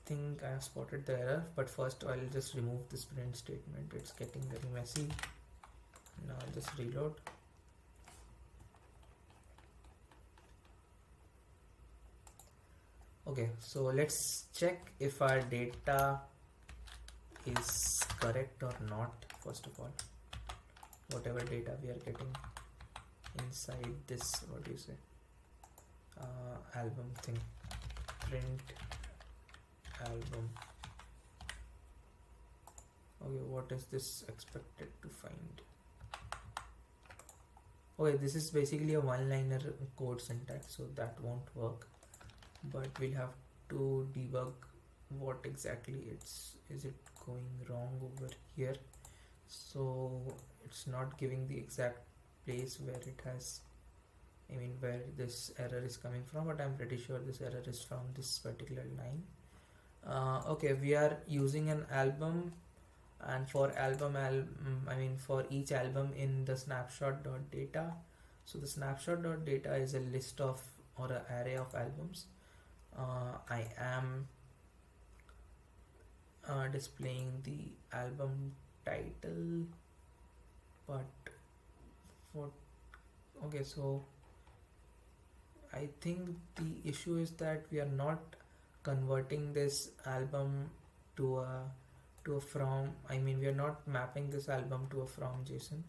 think I have spotted the error, but first I'll just remove this print statement. It's getting very messy. Now I'll just reload. Okay, so let's check if our data is correct or not. First of all, whatever data we are getting inside this, what do you say, album thing, print album. Okay, what is this expected to find? Okay, this is basically a one-liner code syntax, so that won't work, but we'll have to debug what exactly is it going wrong over here. So it's not giving the exact place where it has, I mean where this error is coming from, but I'm pretty sure this error is from this particular line. Okay, we are using an album, and for for each album in the snapshot.data. So the snapshot.data is a list of, or an array of albums. I am displaying the album title, but what, okay, so I think the issue is that we are not converting this album to a to a from, I mean we are not mapping this album to a from JSON,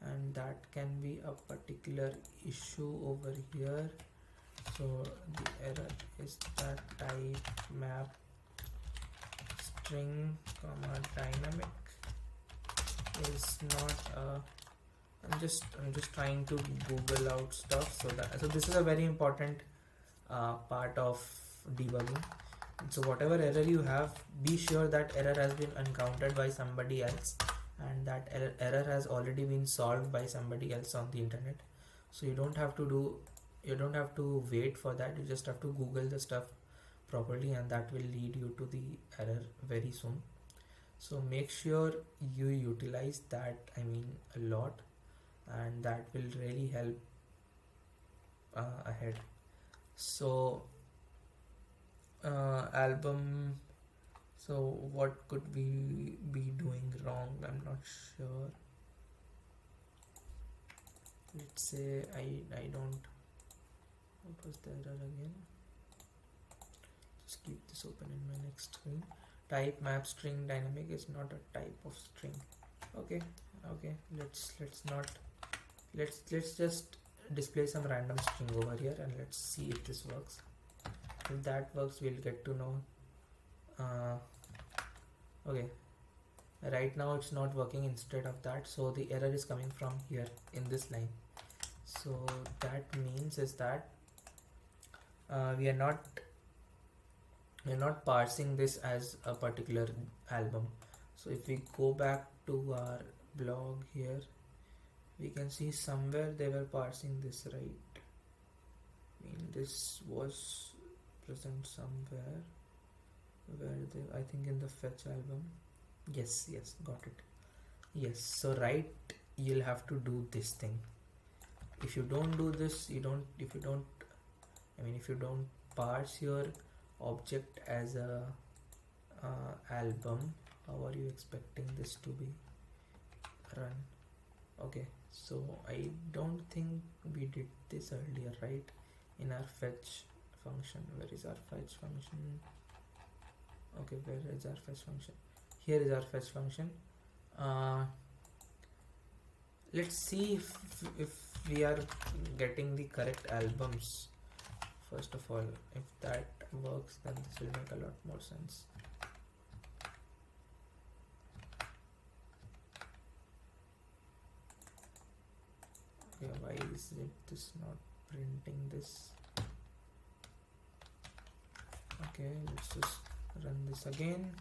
and that can be a particular issue over here. So the error is that type map string comma dynamic is not a, I'm just trying to Google out stuff. So this is a very important part of debugging. So whatever error you have, be sure that error has been encountered by somebody else, and that error has already been solved by somebody else on the internet. So you don't have to wait for that. You just have to Google the stuff properly, and that will lead you to the error very soon. So make sure you utilize that, I mean a lot, and that will really help ahead. So album, so what could we be doing wrong? I'm not sure. Let's say I don't, what was the error again? Just keep this open in my next screen. Type map string dynamic is not a type of string. Okay, let's just display some random string over here, and let's see if this works. If that works, we'll get to know. Okay, right now it's not working instead of that, so the error is coming from here in this line. So that means is that we are not parsing this as a particular album. So if we go back to our blog here, we can see somewhere they were parsing this, right? I mean this was present somewhere where they, I think in the fetch album. Yes, got it. Yes, so right, you'll have to do this thing. If you don't do this, if you don't parse your object as a album, how are you expecting this to be run? Okay, so I don't think we did this earlier, right? In our fetch function. Where is our fetch function? Okay, where is our fetch function? Here is our fetch function. Let's see if we are getting the correct albums. First of all, if that works, then this will make a lot more sense. Okay, why is it this not printing this? Okay, let's just run this again.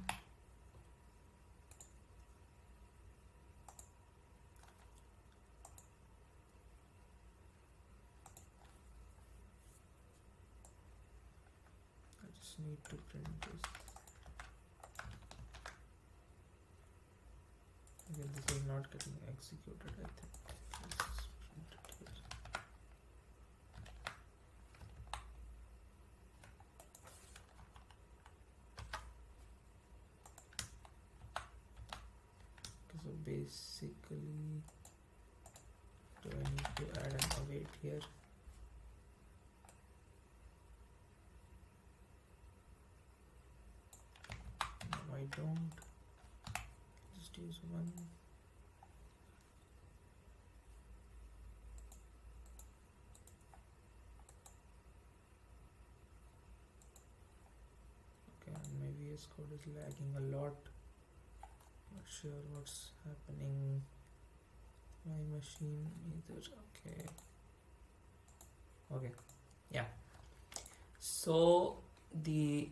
I just need to print this. Again, this is not getting executed, I think. So basically, do I need to add an await here? No, I don't. Just use one. Okay, and my VS Code is lagging a lot. Not sure what's happening. My machine either. Okay, yeah. So the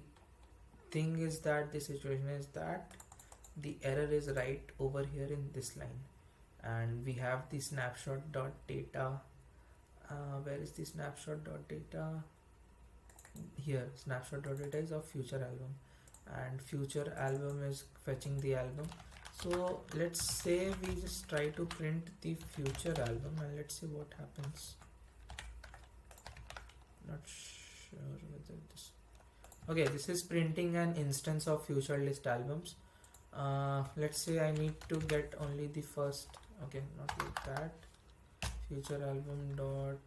thing is that the situation is that the error is right over here in this line, and we have the snapshot.data. Where is the snapshot.data? Here, snapshot.data is of future album, and future album is fetching the album. So let's say we just try to print the future album, and let's see what happens. Not sure whether this. Okay, this is printing an instance of future list albums. Let's say I need to get only the first. Okay, not like that. Future album dot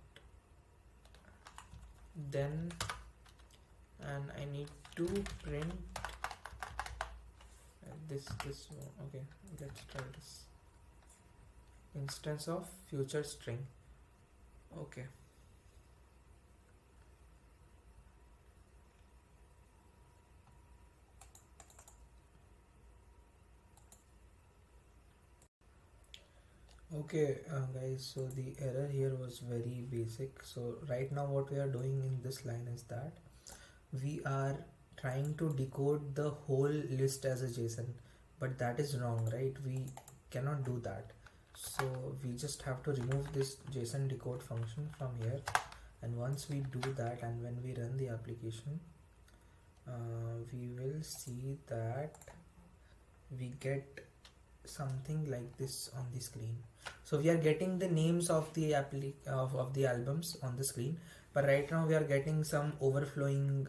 then, and I need to print this one. Okay, let's try this. Instance of future string. Okay. Okay, guys, so the error here was very basic. So right now what we are doing in this line is that we are trying to decode the whole list as a JSON, but that is wrong, right? We cannot do that. So we just have to remove this JSON decode function from here, and once we do that and when we run the application, we will see that we get something like this on the screen. So we are getting the names of the of the albums on the screen, but right now we are getting some overflowing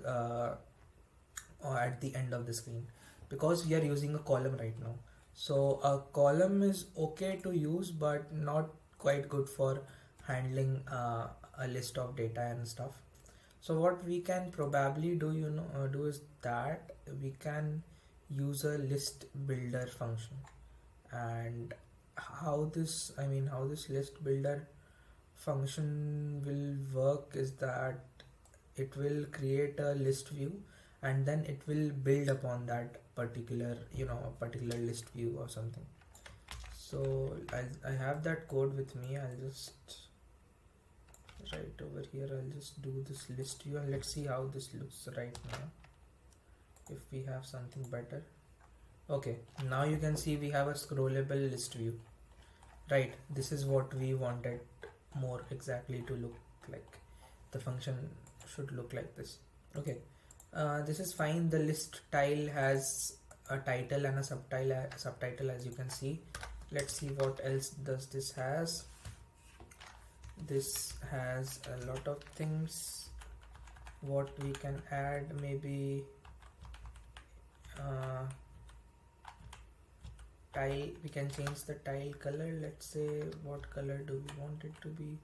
at the end of the screen because we are using a column right now. So a column is okay to use but not quite good for handling a list of data and stuff. So what we can probably do, do is that we can use a list builder function. And how this list builder function will work is that it will create a list view and then it will build upon that particular particular list view or something. So I have that code with me. I'll just right over here, I'll just do this list view and let's see how this looks right now, if we have something better. Okay, now you can see we have a scrollable list view, right? This is what we wanted more exactly to look like. The function should look like this. Okay, this is fine. The list tile has a title and a subtitle as you can see. Let's see what else does this has. This has a lot of things. What we can add, maybe tile, we can change the tile color. Let's say, what color do we want it to be?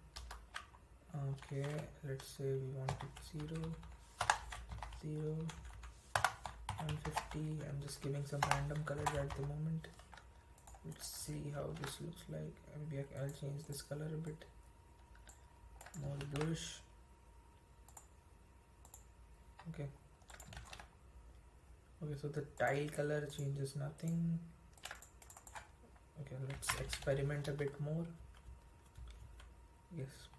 Okay, let's say we want it 0, 0, 150. I'm just giving some random colors at the moment. Let's see how this looks like. Maybe I'll change this color a bit more bluish. Okay, so the tile color changes nothing. Okay, let's experiment a bit more. Yes,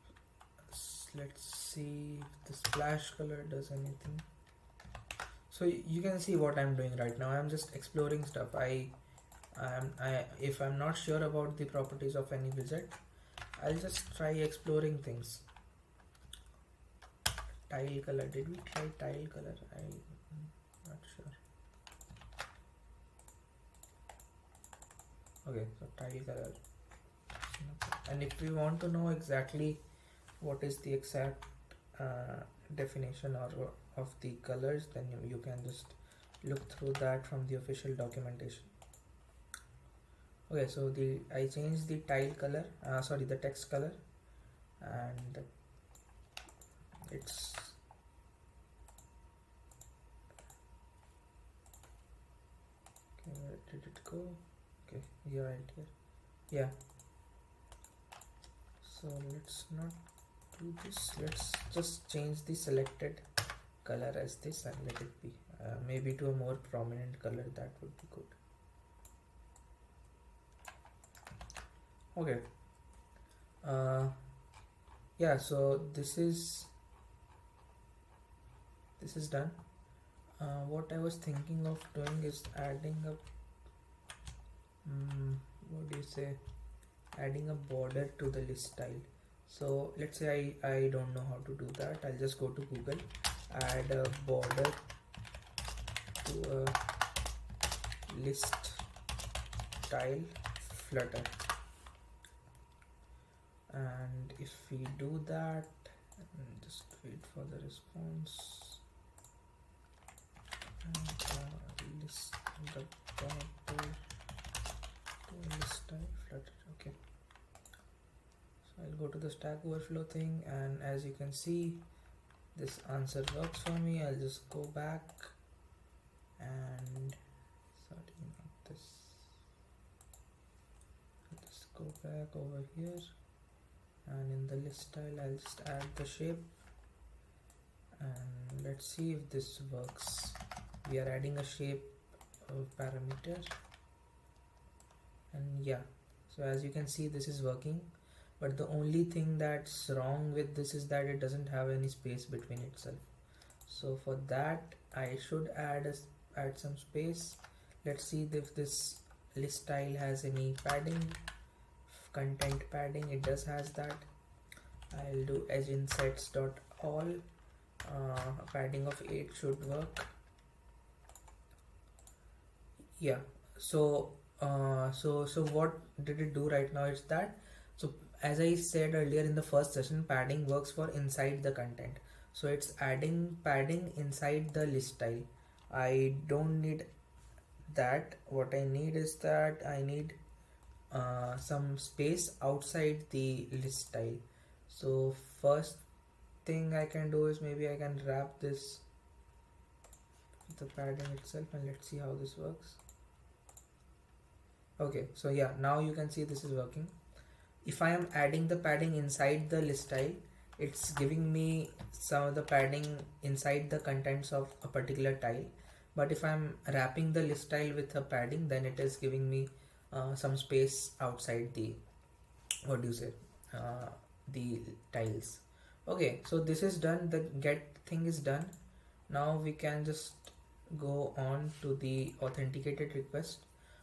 let's see if the splash color does anything. So you can see what I'm doing right now. I'm just exploring stuff. If I'm not sure about the properties of any widget, I'll just try exploring things. Tile color, did we try tile color? I'm not sure. Okay, so tile color. And if we want to know exactly what is the exact definition or of the colors, then you can just look through that from the official documentation. Okay, so I changed the tile color, the text color, and it's okay. Where did it go? Okay, here, right here. Yeah. So let's not do this. Let's just change the selected color as this and let it be. Maybe to a more prominent color, that would be good. Okay. Yeah, so this is done. What I was thinking of doing is adding a adding a border to the list style. So let's say I don't know how to do that. I'll just go to Google, add a border to a list style flutter, and if we do that, just wait for the response. And list the border to list style flutter. Okay, so I'll go to the Stack Overflow thing, and as you can see, this answer works for me. I'll just go back and sorry, not go back over here, and in the list style I'll just add the shape, and let's see if this works. We are adding a shape parameter, and yeah, so as you can see this is working, but the only thing that's wrong with this is that it doesn't have any space between itself. So for that I should add some space. Let's see if this list style has any padding, content padding. It does has that. I'll do edge insets dot all. Padding of 8 should work. Yeah, so what did it do right now is that, so as I said earlier in the first session, padding works for inside the content, so it's adding padding inside the list style. I don't need that. What I need is that I need some space outside the list style. So first thing I can do is maybe I can wrap this with the padding itself, and let's see how this works. Okay, so yeah, now you can see this is working. If I am adding the padding inside the list style, it's giving me some of the padding inside the contents of a particular tile. But if I'm wrapping the list style with a padding, then it is giving me some space outside the, what do you say, the tiles. Okay, so this is done. The get thing is done. Now we can just go on to the authenticated request.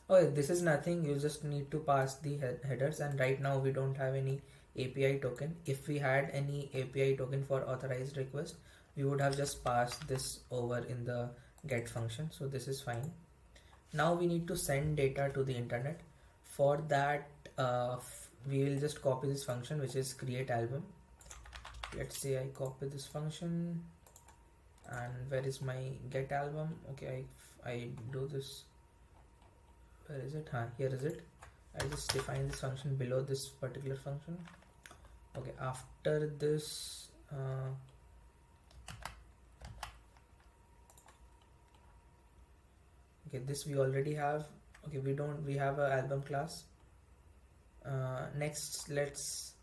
Okay, this is nothing. You just need to pass the headers, and right now we don't have any API token. If we had any API token for authorized request, we would have just passed this over in the get function. So this is fine. Now we need to send data to the internet. For that, we will just copy this function, which is create album. Let's say I copy this function, and where is my get album? Okay, I do this. Where is it? Here is it. I just define this function below this particular function. Okay, after this okay, this we already have. Okay, we have a album class. Next, let's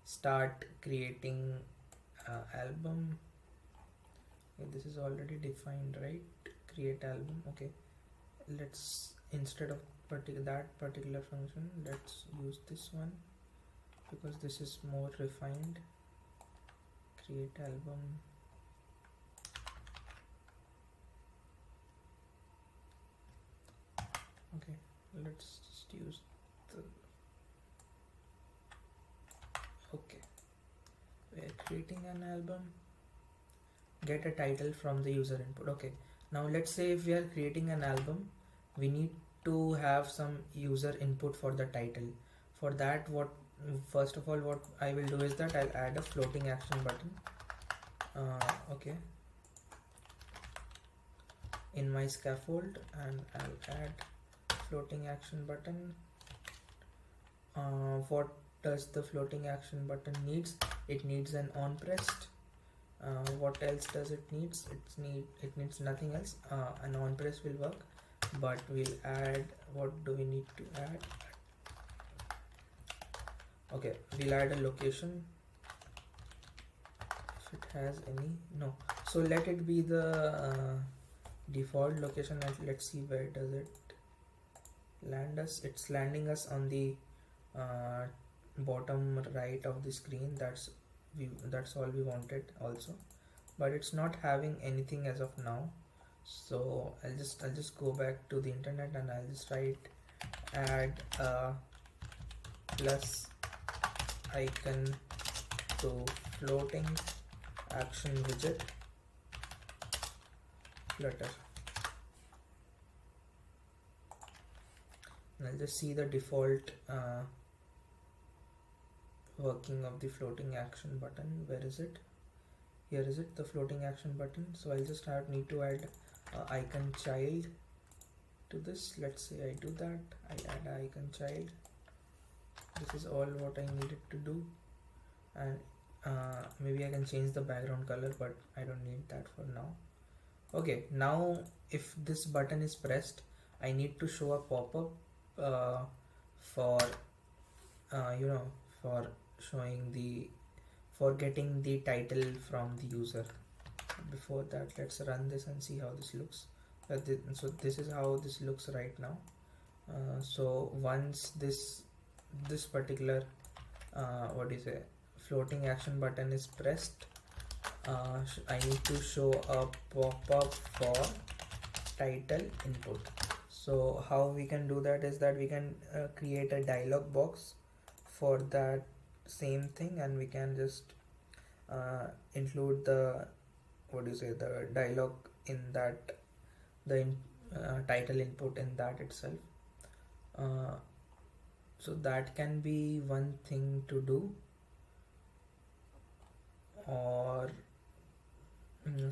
start creating album. Okay, this is already defined, right? Create album. Okay, let's, instead of that particular function, let's use this one because this is more refined. Create album. Okay, let's just use the, okay, we're creating an album. Get a title from the user input. Okay, now let's say if we are creating an album, we need to have some user input for the title. For that, first of all what I will do is that I'll add a floating action button. Okay, in my scaffold, and I'll add floating action button. What does the floating action button needs? It needs an on pressed. What else does it needs? It needs nothing else. An on press will work, but we'll add, what do we need to add? Okay, we'll add a location if it has any. No, so let it be the default location. Let's see, where does it land us? It's landing us on the bottom right of the screen. That's all we wanted also, but it's not having anything as of now. So I'll just go back to the internet, and I'll just write add a plus icon to floating action widget Flutter, and I'll just see the default working of the floating action button. Where is it? Here is it, the floating action button. So I'll just need to add icon child to this. Let's say I do that. I add icon child. This is all what I needed to do, and maybe I can change the background color, but I don't need that for now. Okay, now if this button is pressed, I need to show a pop-up for for showing the for getting the title from the user. Before that, let's run this and see how this looks. So this is how this looks right now. So once this particular what do you say, floating action button is pressed, I need to show a pop-up for title input. So how we can do that is that we can create a dialog box for that same thing, and we can just include the what do you say, the dialog in that, title input in that itself. So that can be one thing to do. Or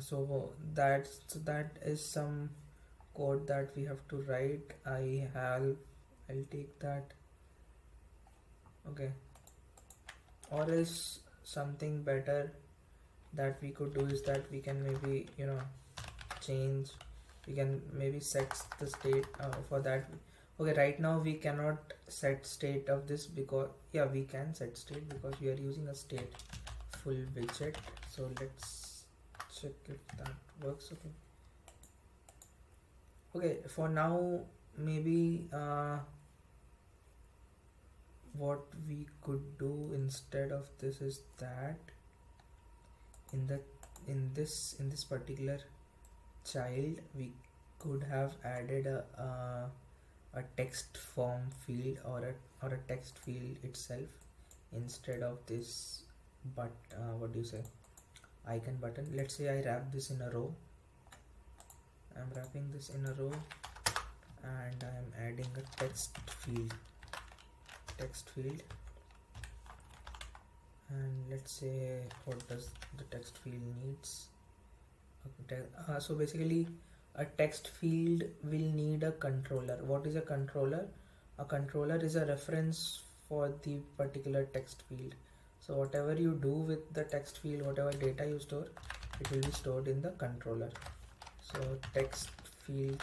so that is some code that we have to write. I'll take that. Okay. Or is something better that we could do is that we can maybe change, we can maybe set the state for that. Okay, right now we cannot set state of this because we can set state because we are using a stateful widget. So let's check if that works. Okay, for now maybe what we could do instead of this is that in this particular child we could have added a text form field or a text field itself instead of this, but what do you say, icon button. Let's say I wrap this in a row. I'm wrapping this in a row and I'm adding a text field, and let's say what does the text field needs. So basically a text field will need a controller. What is a controller? A controller is a reference for the particular text field. So whatever you do with the text field, whatever data you store, it will be stored in the controller. So text field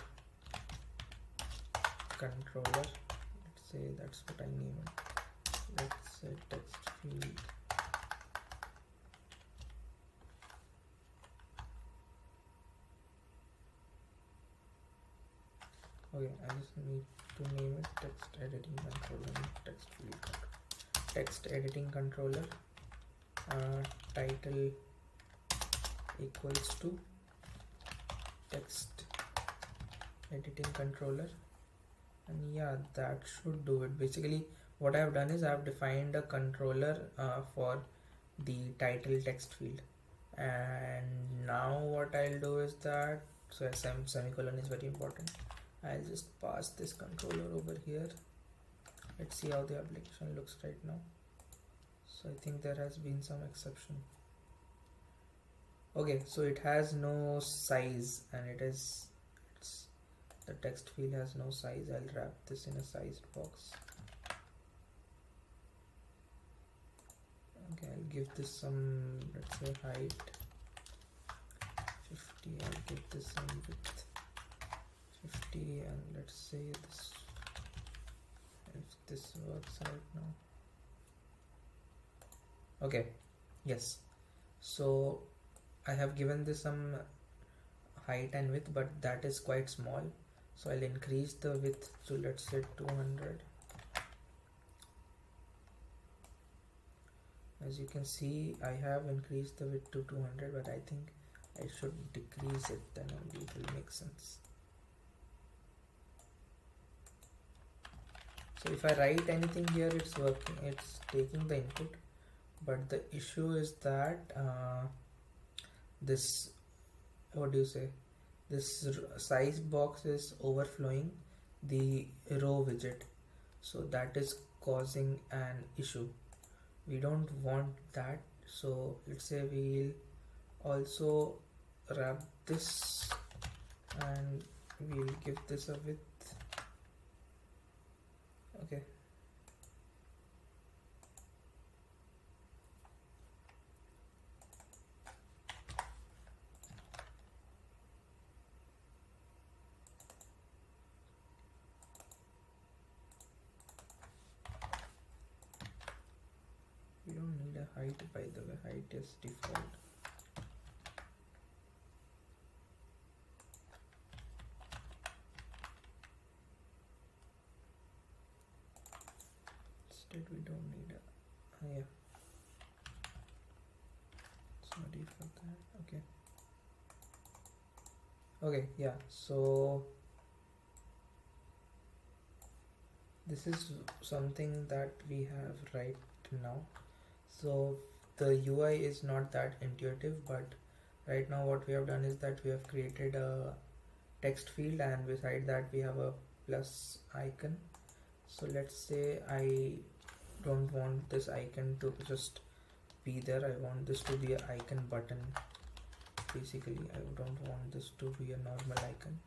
controller, let's say that's what I name it. Let's say text field okay, I just need to name it text editing controller, text editing controller, title equals to text editing controller, and that should do it. Basically what I have done is I have defined a controller for the title text field, and now what I'll do is that, so semicolon is very important. I'll just pass this controller over here. Let's see how the application looks right now. So I think there has been some exception. Okay, so it has no size, and the text field has no size. I'll wrap this in a sized box. Okay, I'll give this some, let's say height 50. I'll give this some width 50, and let's say this, if this works right now. Okay, yes, so I have given this some height and width, but that is quite small, so I'll increase the width to, let's say 200. As you can see, I have increased the width to 200, but I think I should decrease it, then only it will make sense. So if I write anything here, it's working, it's taking the input, but the issue is that this, what do you say, this size box is overflowing the row widget, so that is causing an issue. We don't want that, so let's say we'll also wrap this and we'll give this a width. Okay, height, by the way, height is default. Instead we don't need a yeah, sorry for that. Okay, yeah, so this is something that we have right now. So the UI is not that intuitive, but right now what we have done is that we have created a text field, and beside that we have a plus icon. So let's say I don't want this icon to just be there, I want this to be an icon button. Basically, I don't want this to be a normal icon,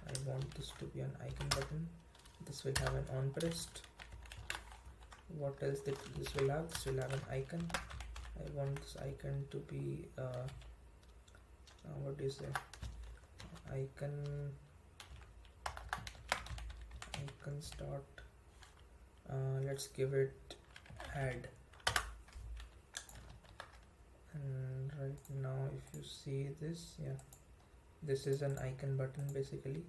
I want this to be an icon button. This will have an on pressed. What else that this will have? This will have an icon. I want this icon to be what do you say, icon start. Let's give it add. And right now if you see this, yeah, this is an icon button basically.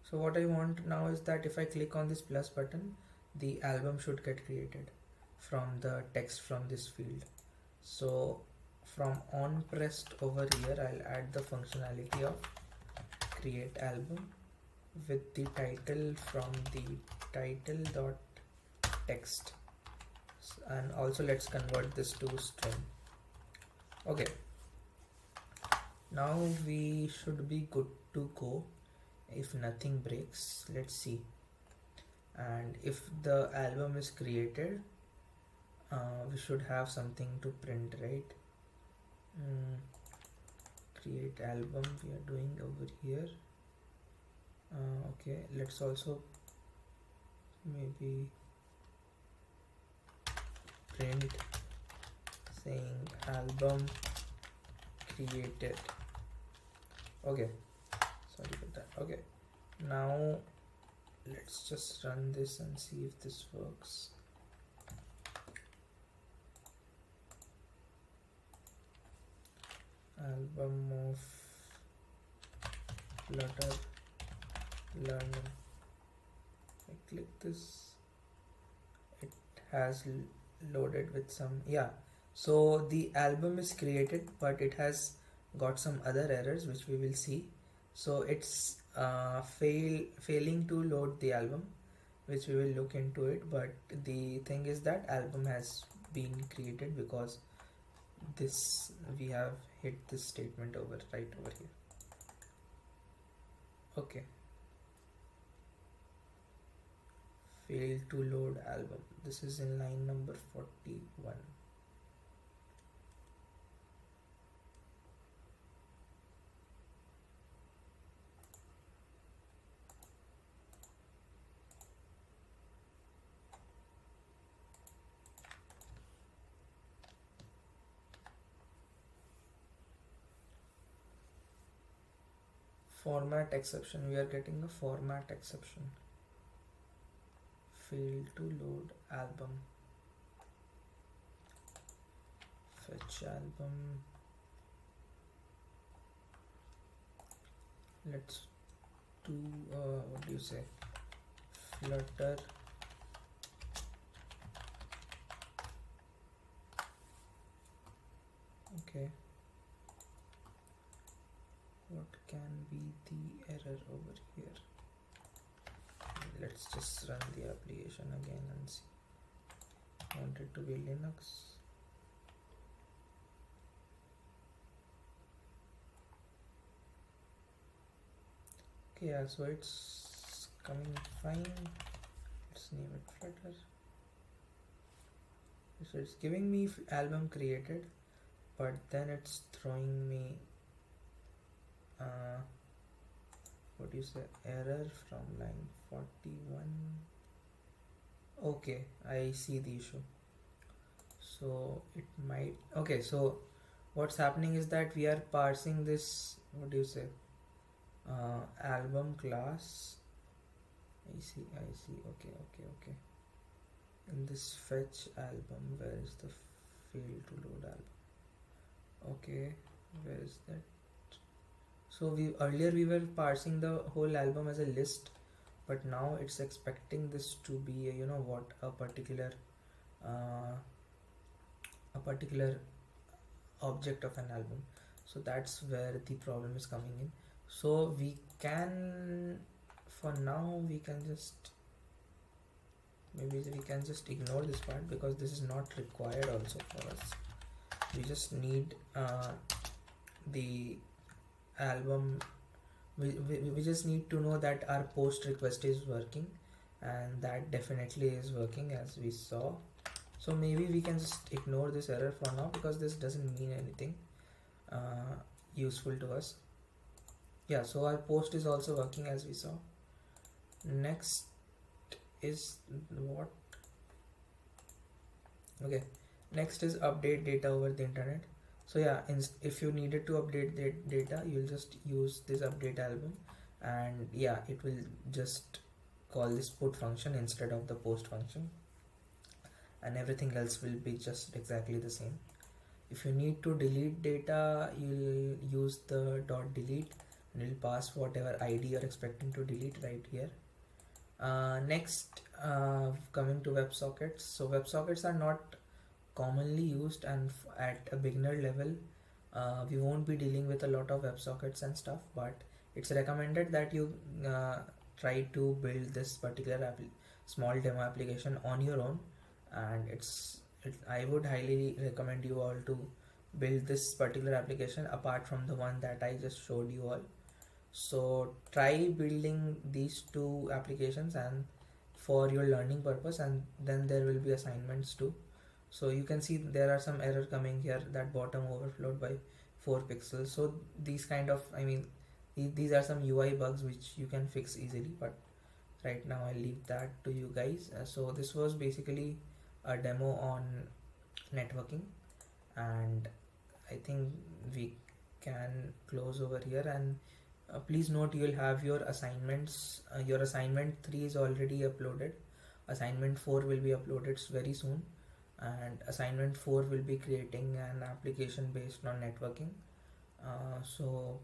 So what I want now is that if I click on this plus button, the album should get created from the text from this field. So from on pressed over here, I'll add the functionality of create album with the title from the title dot text, and also let's convert this to string. Okay, now we should be good to go if nothing breaks. Let's see. And if the album is created, we should have something to print, right? Create album we are doing over here. Okay, let's also maybe print saying album created. Okay, sorry for that. Okay, now let's just run this and see if this works. Album of Flutter learner. I click this, it has loaded with some, yeah, so the album is created, but it has got some other errors which we will see. So it's failing to load the album, which we will look into it. But the thing is that album has been created because this we have hit this statement over right over here. Okay, failed to load album. This is in line number 41. Format exception, we are getting a format exception. Failed to load album. Fetch album. Let's do what do you say, Flutter okay, what can be the error over here? Let's just run the application again and see. I want it to be Linux. Okay, yeah, so it's coming fine. Let's name it Flutter. So it's giving me album created, but then it's throwing me what do you say, error from line 41. Okay, I see the issue. So it might, okay, so what's happening is that we are parsing this, what do you say, album class. I see, okay. In this fetch album, where is the failed to load album. Okay, where is that? So we were parsing the whole album as a list, but now it's expecting this to be uh, a particular object of an album. So that's where the problem is coming in. So we can, for now, we can just ignore this part because this is not required also for us. We just need the album. We just need to know that our post request is working, and that definitely is working as we saw. So maybe we can just ignore this error for now because this doesn't mean anything useful to us. Yeah, so our post is also working as we saw. Next is what? Okay, next is update data over the internet. So yeah, if you needed to update the data, you'll just use this update album, and yeah, it will just call this put function instead of the post function, and everything else will be just exactly the same. If you need to delete data, you'll use the dot delete and you'll pass whatever ID you're expecting to delete right here. Next, coming to WebSockets. So WebSockets are not commonly used, and at a beginner level, we won't be dealing with a lot of WebSockets and stuff, but it's recommended that you try to build this particular small demo application on your own, and I would highly recommend you all to build this particular application apart from the one that I just showed you all. So try building these two applications and for your learning purpose, and then there will be assignments too. So you can see there are some error coming here, that bottom overflowed by 4 pixels. So these kind of, these are some UI bugs which you can fix easily, but right now I'll leave that to you guys. So this was basically a demo on networking, and I think we can close over here. And please note, you will have your assignments. Your assignment 3 is already uploaded. Assignment 4 will be uploaded very soon, and assignment 4 will be creating an application based on networking. So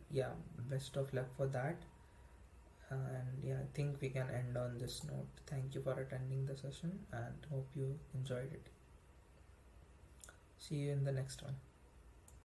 yeah, best of luck for that. And yeah, I think we can end on this note. Thank you for attending the session and hope you enjoyed it. See you in the next one.